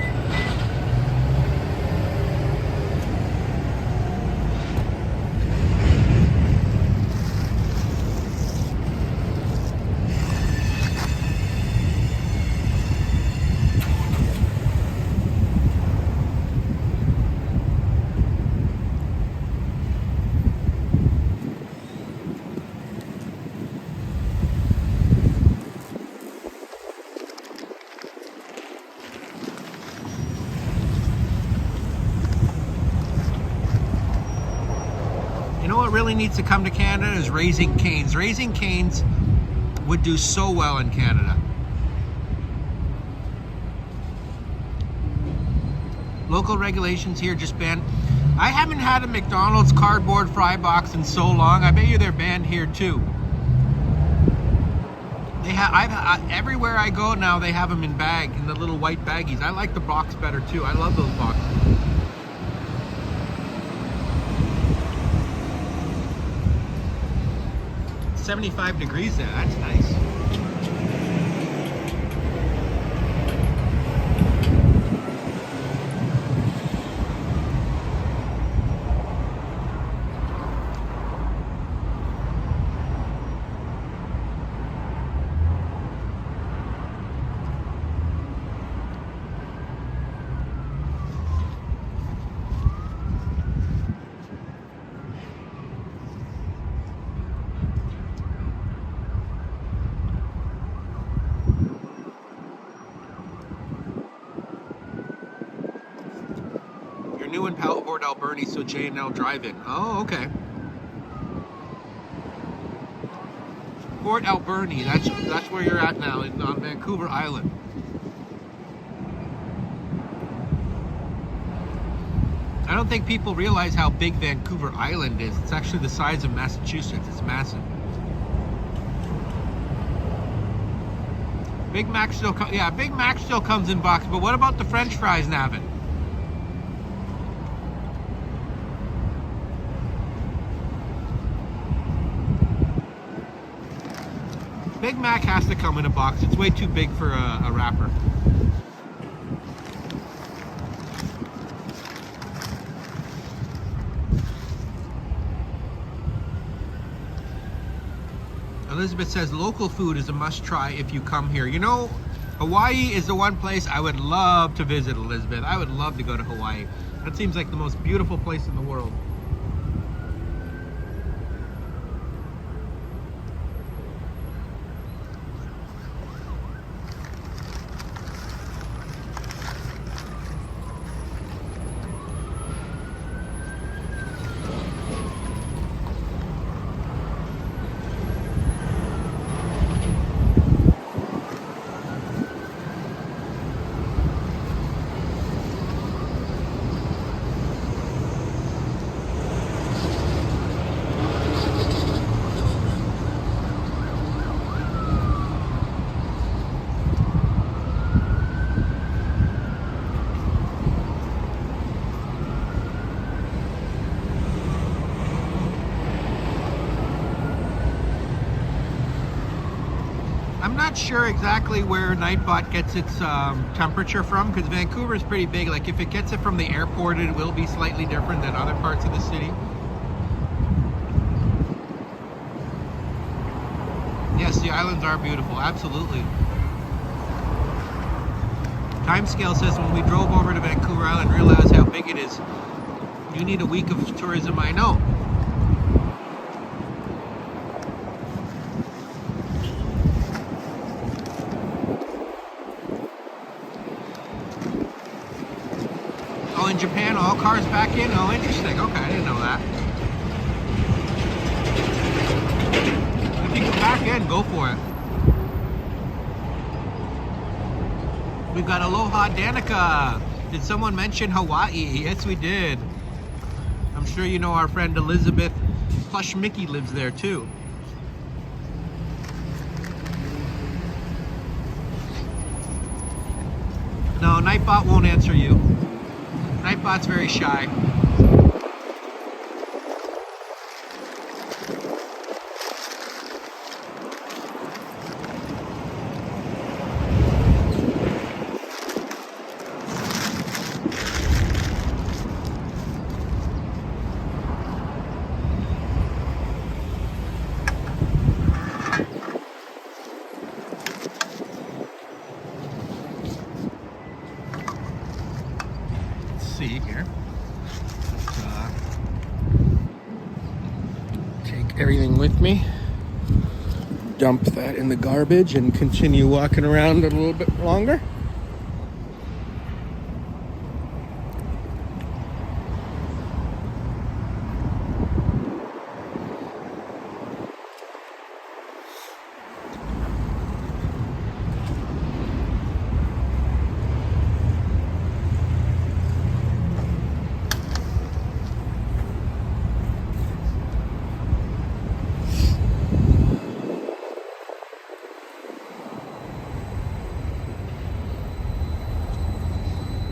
Really needs to come to Canada is Raising Cane's. Raising Cane's would do so well in Canada. Local regulations here just banned. I haven't had a McDonald's cardboard fry box in so long. I bet you they're banned here too. They have. Everywhere I go now, they have them in the little white baggies. I like the box better too. I love those boxes. 75 degrees there, that's nice. New in Paddleboard, Alberni, so J&L Drive-In. Oh, okay. Port Alberni. That's where you're at now, on Vancouver Island. I don't think people realize how big Vancouver Island is. It's actually the size of Massachusetts. It's massive. Big Mac still Big Mac still comes in box, but what about the French fries, Navin? Big Mac has to come in a box. It's way too big for a wrapper. Elizabeth says local food is a must try if you come here. You know, Hawaii is the one place I would love to visit, Elizabeth. I would love to go to Hawaii. That seems like the most beautiful place in the world. I'm not sure exactly where Nightbot gets its temperature from, because Vancouver is pretty big. Like if it gets it from the airport, it will be slightly different than other parts of the city. Yes, the islands are beautiful, absolutely. Timescale says when we drove over to Vancouver Island, realized how big it is. You need a week of tourism, I know. Oh, in Japan, all cars back in? Oh, interesting. Okay, I didn't know that. If you can back in, go for it. We've got Aloha Danica. Did someone mention Hawaii? Yes, we did. I'm sure you know our friend Elizabeth Plush Mickey lives there too. No, Nightbot won't answer you. Nightbot's very shy. Here. Take everything with me, dump that in the garbage, and continue walking around a little bit longer.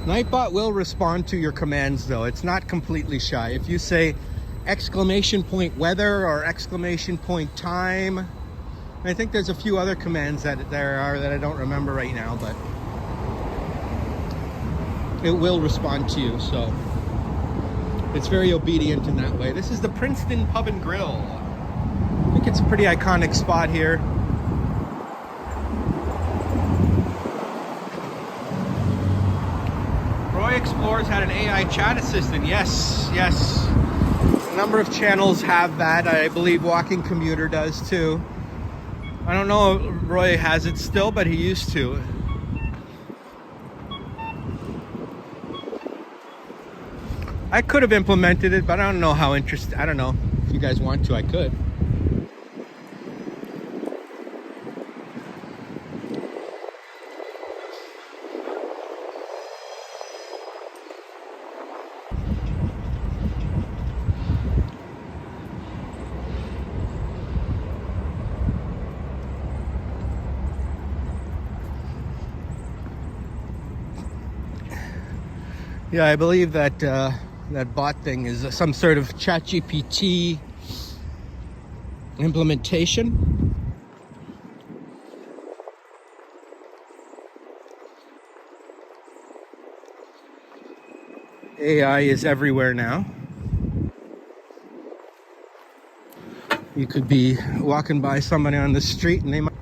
Nightbot will respond to your commands though. It's not completely shy. If you say exclamation point weather or exclamation point time, I think there's a few other commands that there are that I don't remember right now, but it will respond to you, so it's very obedient in that way. This is the Princeton Pub and Grill. I think it's a pretty iconic spot here. Explorers had an AI chat assistant. Yes. A number of channels have that. I believe Walking Commuter does too. I don't know if Roy has it still, but he used to. I could have implemented it, but I don't know how interested. I don't know if you guys want to. I could. Yeah, I believe that that bot thing is some sort of ChatGPT implementation. AI is everywhere now. You could be walking by somebody on the street and they might.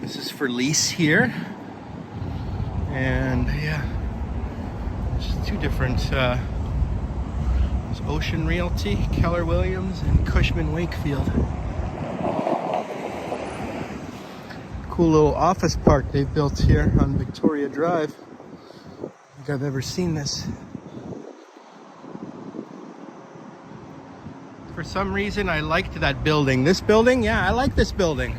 This is for lease here. And yeah, there's two different, there's Ocean Realty, Keller Williams, and Cushman Wakefield. Cool little office park they've built here on Victoria Drive. I don't think I've ever seen this. For some reason, I liked that building. This building, yeah, I like this building.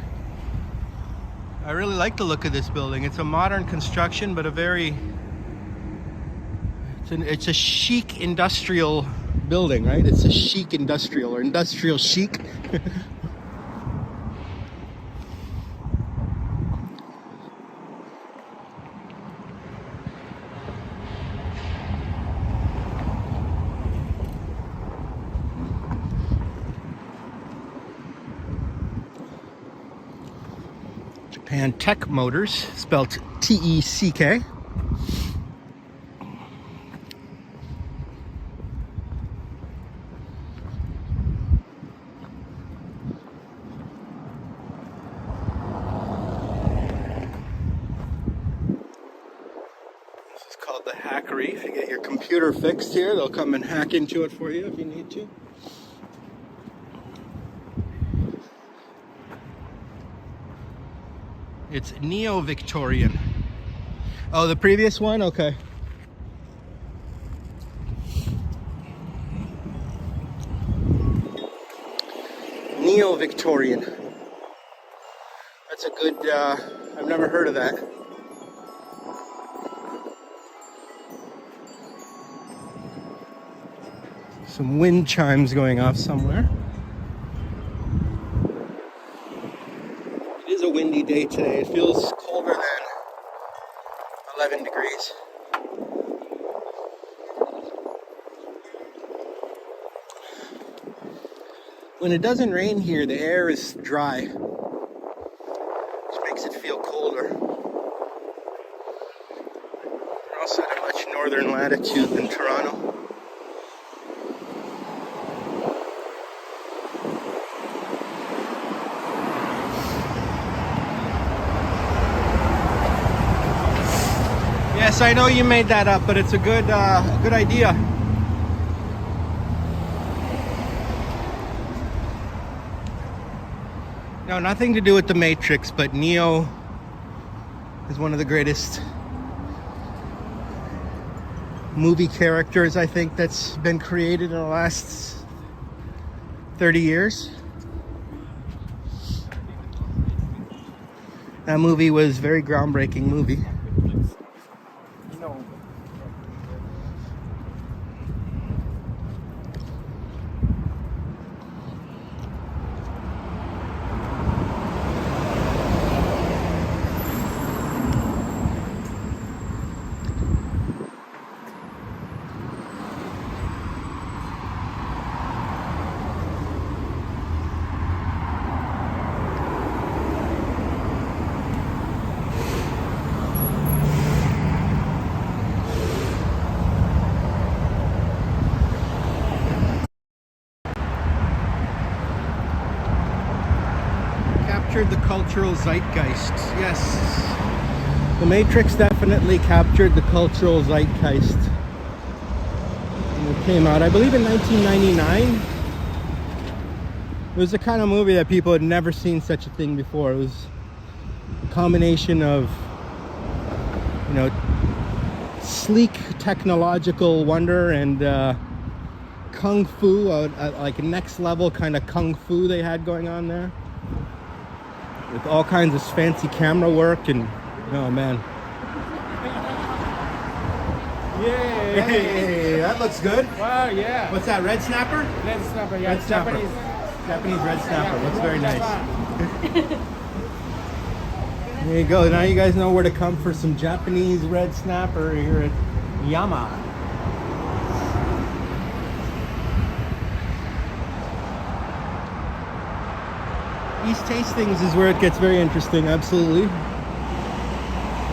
I really like the look of this building. It's a modern construction, but a very, it's a chic industrial building, right? It's a chic industrial, or industrial chic. Japan Tech Motors, spelled T-E-C-K. This is called the Hackery. If you get your computer fixed here, they'll come and hack into it for you if you need to. It's neo-Victorian. Oh, the previous one? Okay. Neo-Victorian. That's a good, I've never heard of that. Some wind chimes going off somewhere. It is a windy day today. It feels colder than 11 degrees. When it doesn't rain here, the air is dry, which makes it feel colder. We're also at a much northern latitude than Toronto. Yes, I know you made that up, but it's a good idea. No, nothing to do with the Matrix, but Neo is one of the greatest movie characters, I think, that's been created in the last 30 years. That movie was a very groundbreaking movie. captured the cultural zeitgeist. Yes. The Matrix definitely captured the cultural zeitgeist. And it came out, I believe, in 1999. It was the kind of movie that people had never seen such a thing before. It was a combination of, you know, sleek technological wonder and kung fu, like next level kind of kung fu they had going on there, with all kinds of fancy camera work and oh man. Yeah. Hey, that looks good. Wow, yeah. What's that, red snapper? Red snapper, yeah. Red snapper. Japanese red snapper. Looks very nice. There you go. Now you guys know where to come for some Japanese red snapper here at Yama. East Tastings is where it gets very interesting, absolutely.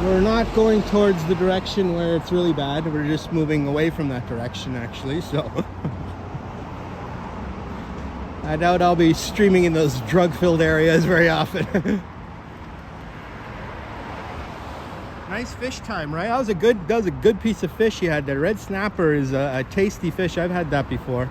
We're not going towards the direction where it's really bad. We're just moving away from that direction, actually, so. I doubt I'll be streaming in those drug-filled areas very often. Nice fish time, right? That was a good piece of fish you had there. Red snapper is a tasty fish. I've had that before.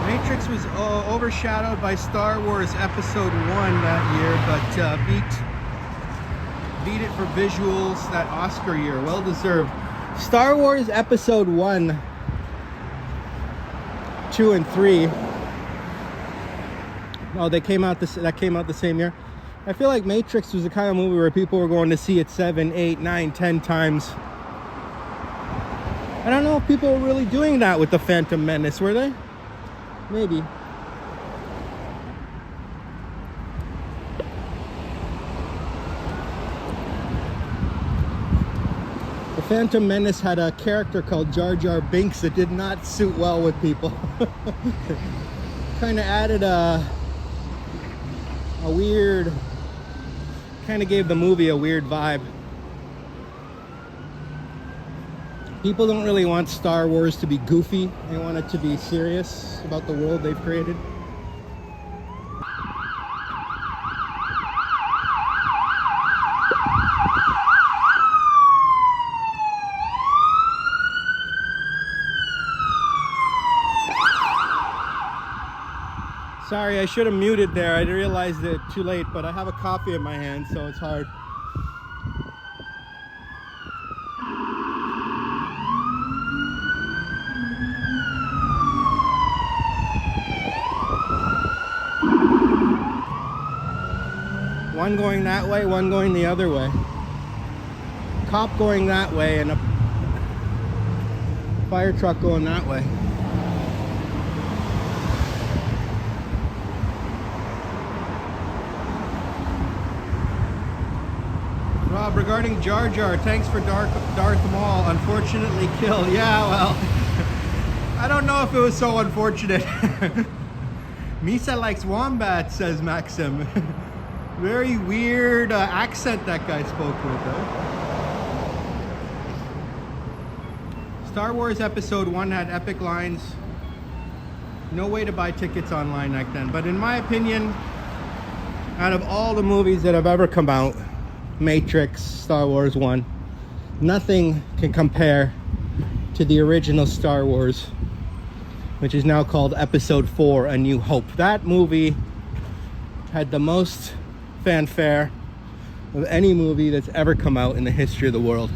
Matrix was overshadowed by Star Wars Episode 1 that year, but beat it for visuals that Oscar year. Well deserved. Star Wars Episode 1, 2, and 3. Oh, that came out the same year. I feel like Matrix was the kind of movie where people were going to see it 7, 8, 9, 10 times. I don't know if people were really doing that with The Phantom Menace, were they? Maybe. The Phantom Menace had a character called Jar Jar Binks that did not suit well with people. Kind of added a weird, kind of gave the movie a weird vibe. People don't really want Star Wars to be goofy. They want it to be serious about the world they've created. Sorry, I should have muted there. I realized it too late, but I have a coffee in my hand, so it's hard. One going that way, one going the other way. Cop going that way and a fire truck going that way. Rob, regarding Jar Jar, thanks for Darth Maul. Unfortunately killed. Yeah, well, I don't know if it was so unfortunate. Misa likes wombats, says Maxim. Very weird accent that guy spoke with, huh? Star Wars Episode 1 had epic lines. No way to buy tickets online back then. But in my opinion, out of all the movies that have ever come out, Matrix, Star Wars 1, nothing can compare to the original Star Wars, which is now called Episode 4, A New Hope. That movie had the most fanfare of any movie that's ever come out in the history of the world.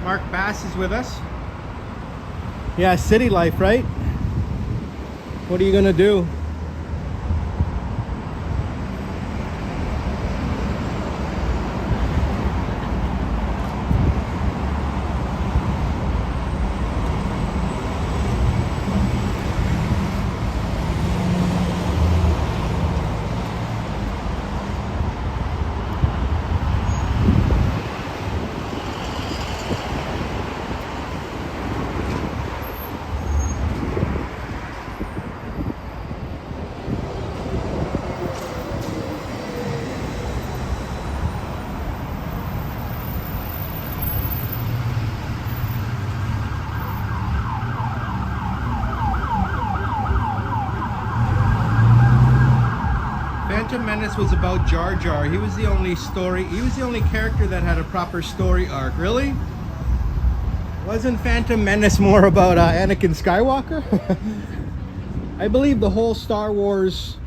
Mark Bass is with us. Yeah, city life, right? What are you gonna do? Phantom Menace was about Jar Jar. He was the only character that had a proper story arc. Really? Wasn't Phantom Menace more about Anakin Skywalker? I believe the whole Star Wars,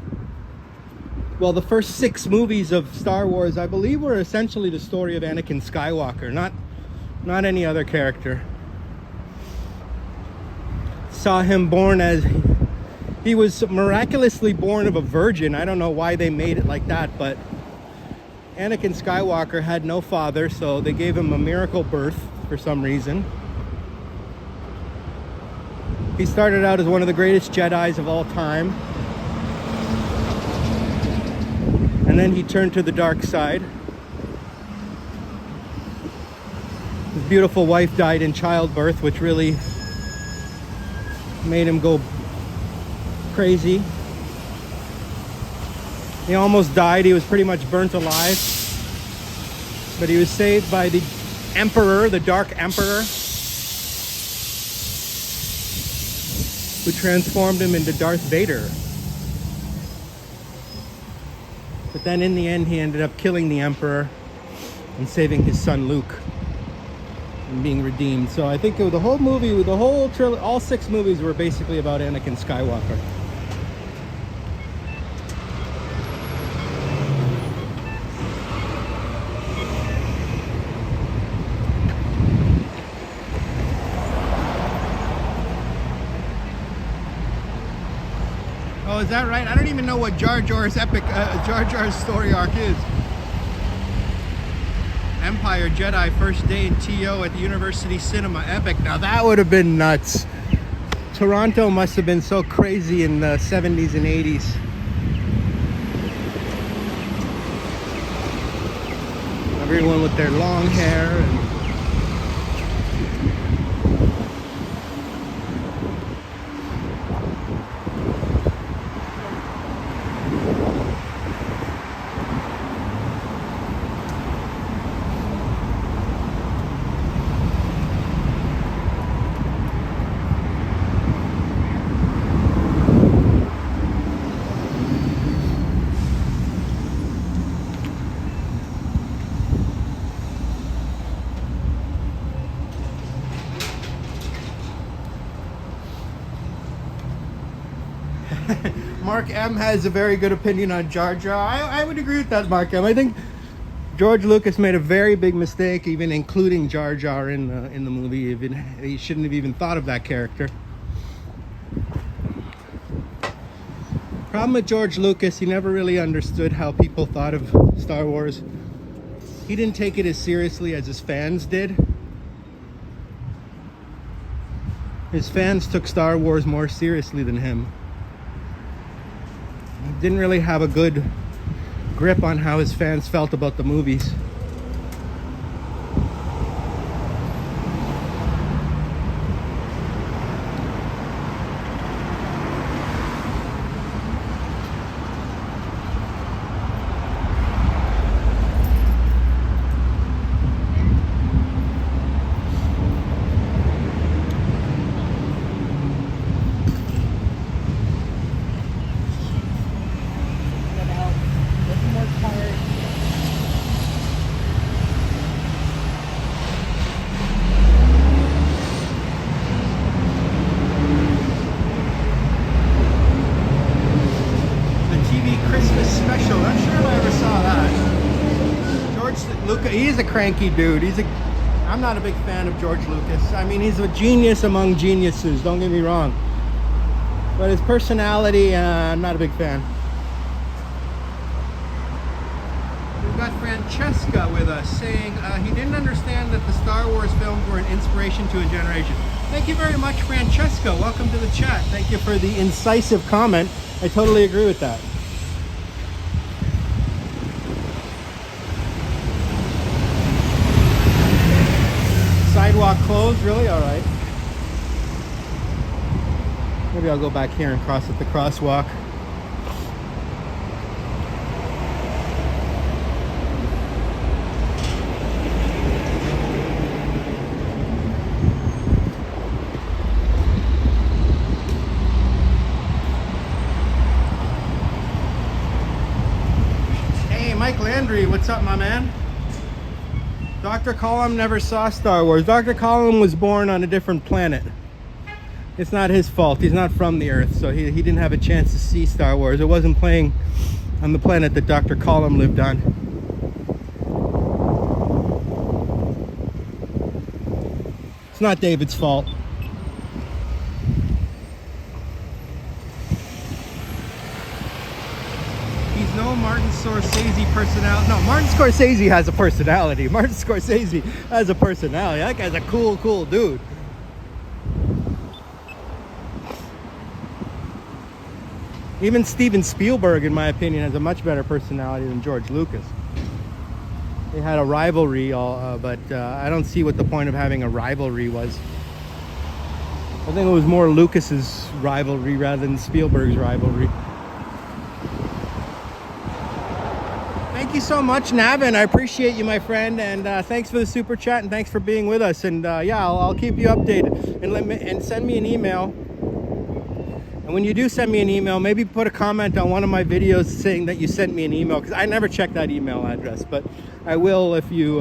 well, the first 6 movies of Star Wars, I believe, were essentially the story of Anakin Skywalker, not any other character. Saw him born as, he was miraculously born of a virgin. I don't know why they made it like that, but Anakin Skywalker had no father, so they gave him a miracle birth for some reason. He started out as one of the greatest Jedis of all time. And then he turned to the dark side. His beautiful wife died in childbirth, which really made him go crazy. He almost died. He was pretty much burnt alive. But he was saved by the Emperor, the Dark Emperor, who transformed him into Darth Vader. But then in the end, he ended up killing the Emperor and saving his son Luke and being redeemed. So I think the whole movie, the whole trilogy, all 6 movies were basically about Anakin Skywalker. Oh, is that right? I don't even know what Jar Jar's story arc is. Empire Jedi, first day in TO at the University Cinema, epic. Now that would have been nuts. Toronto must have been so crazy in the 70s and 80s. Everyone with their long hair and Mark M has a very good opinion on Jar Jar. I would agree with that, Mark M. I think George Lucas made a very big mistake, even including Jar Jar in the movie. He shouldn't have even thought of that character. Problem with George Lucas, he never really understood how people thought of Star Wars. He didn't take it as seriously as his fans did. His fans took Star Wars more seriously than him. Didn't really have a good grip on how his fans felt about the movies. He's a cranky dude. I'm not a big fan of George Lucas. I mean, he's a genius among geniuses, don't get me wrong. But his personality, I'm not a big fan. We've got Francesca with us saying he didn't understand that the Star Wars films were an inspiration to a generation. Thank you very much, Francesca. Welcome to the chat. Thank you for the incisive comment. I totally agree with that. Sidewalk closed, really? All right. Maybe I'll go back here and cross at the crosswalk. what's up, my man? Dr. Colum never saw Star Wars. Dr. Colum was born on a different planet. It's not his fault. He's not from the Earth, so he didn't have a chance to see Star Wars. It wasn't playing on the planet that Dr. Colum lived on. It's not David's fault. He's no Martin Scorsese personality. No, Martin Scorsese has a personality. Martin Scorsese has a personality. That guy's a cool dude. Even Steven Spielberg, in my opinion, has a much better personality than George Lucas. They had a rivalry, but I don't see what the point of having a rivalry was. I think it was more Lucas's rivalry rather than Spielberg's rivalry. Thank you so much, Navin. I appreciate you, my friend, and thanks for the super chat and thanks for being with us. And yeah, I'll keep you updated and send me an email. And when you do send me an email, maybe put a comment on one of my videos saying that you sent me an email, because I never check that email address, but I will if you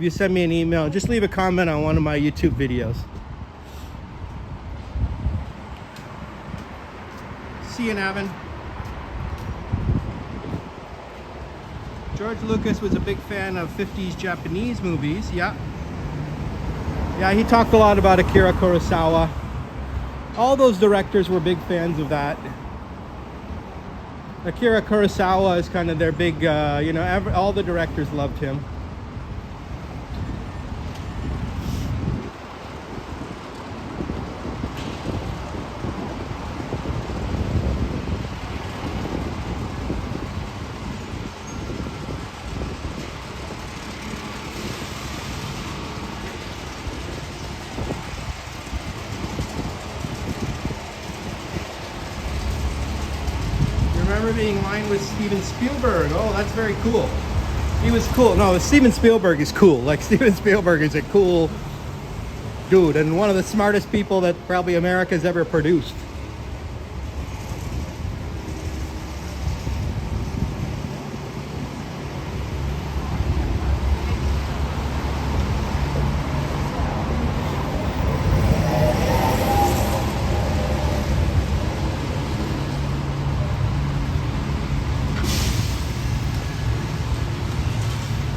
send me an email. Just leave a comment on one of my YouTube videos. See you, Navin. George Lucas was a big fan of 50s Japanese movies. Yeah, he talked a lot about Akira Kurosawa. All those directors were big fans of that. Akira Kurosawa is kind of their big, all the directors loved him. Being lined with Steven Spielberg. Oh, that's very cool. He was cool. No, Steven Spielberg is cool. Like, Steven Spielberg is a cool dude and one of the smartest people that probably America's ever produced.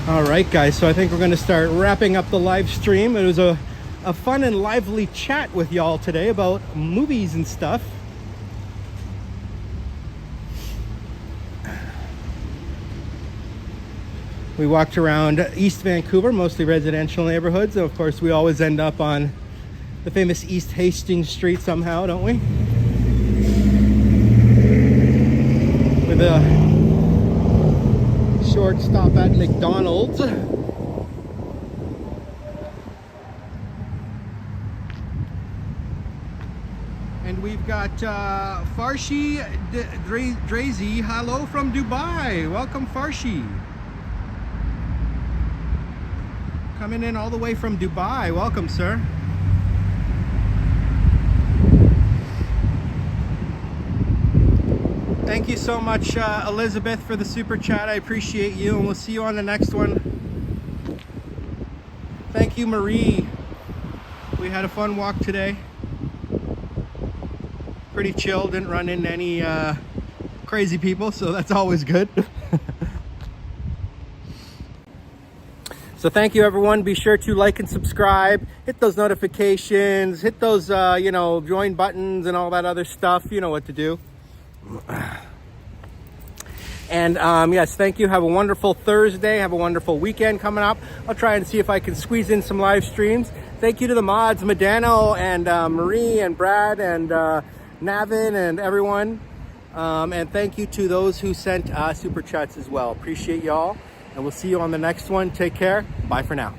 All right, guys, so I think we're going to start wrapping up the live stream. It was a fun and lively chat with y'all today about movies and stuff. We walked around East Vancouver, mostly residential neighborhoods. And of course, we always end up on the famous East Hastings Street somehow, don't we? With a short stop at McDonald's. And we've got Farshi Drazy. Hello from Dubai. Welcome, Farshi. Coming in all the way from Dubai. Welcome, sir. Thank you so much, Elizabeth, for the super chat. I appreciate you, and we'll see you on the next one. Thank you, Marie. We had a fun walk today. Pretty chill, didn't run into any crazy people, so that's always good. So thank you, everyone. Be sure to like and subscribe, hit those notifications, hit those, join buttons and all that other stuff. You know what to do. And yes, thank you. Have a wonderful Thursday. Have a wonderful weekend coming up. I'll try and see if I can squeeze in some live streams. Thank you to the mods, Medano and Marie and Brad and Navin and everyone. And thank you to those who sent super chats as well. Appreciate y'all. And we'll see you on the next one. Take care. Bye for now.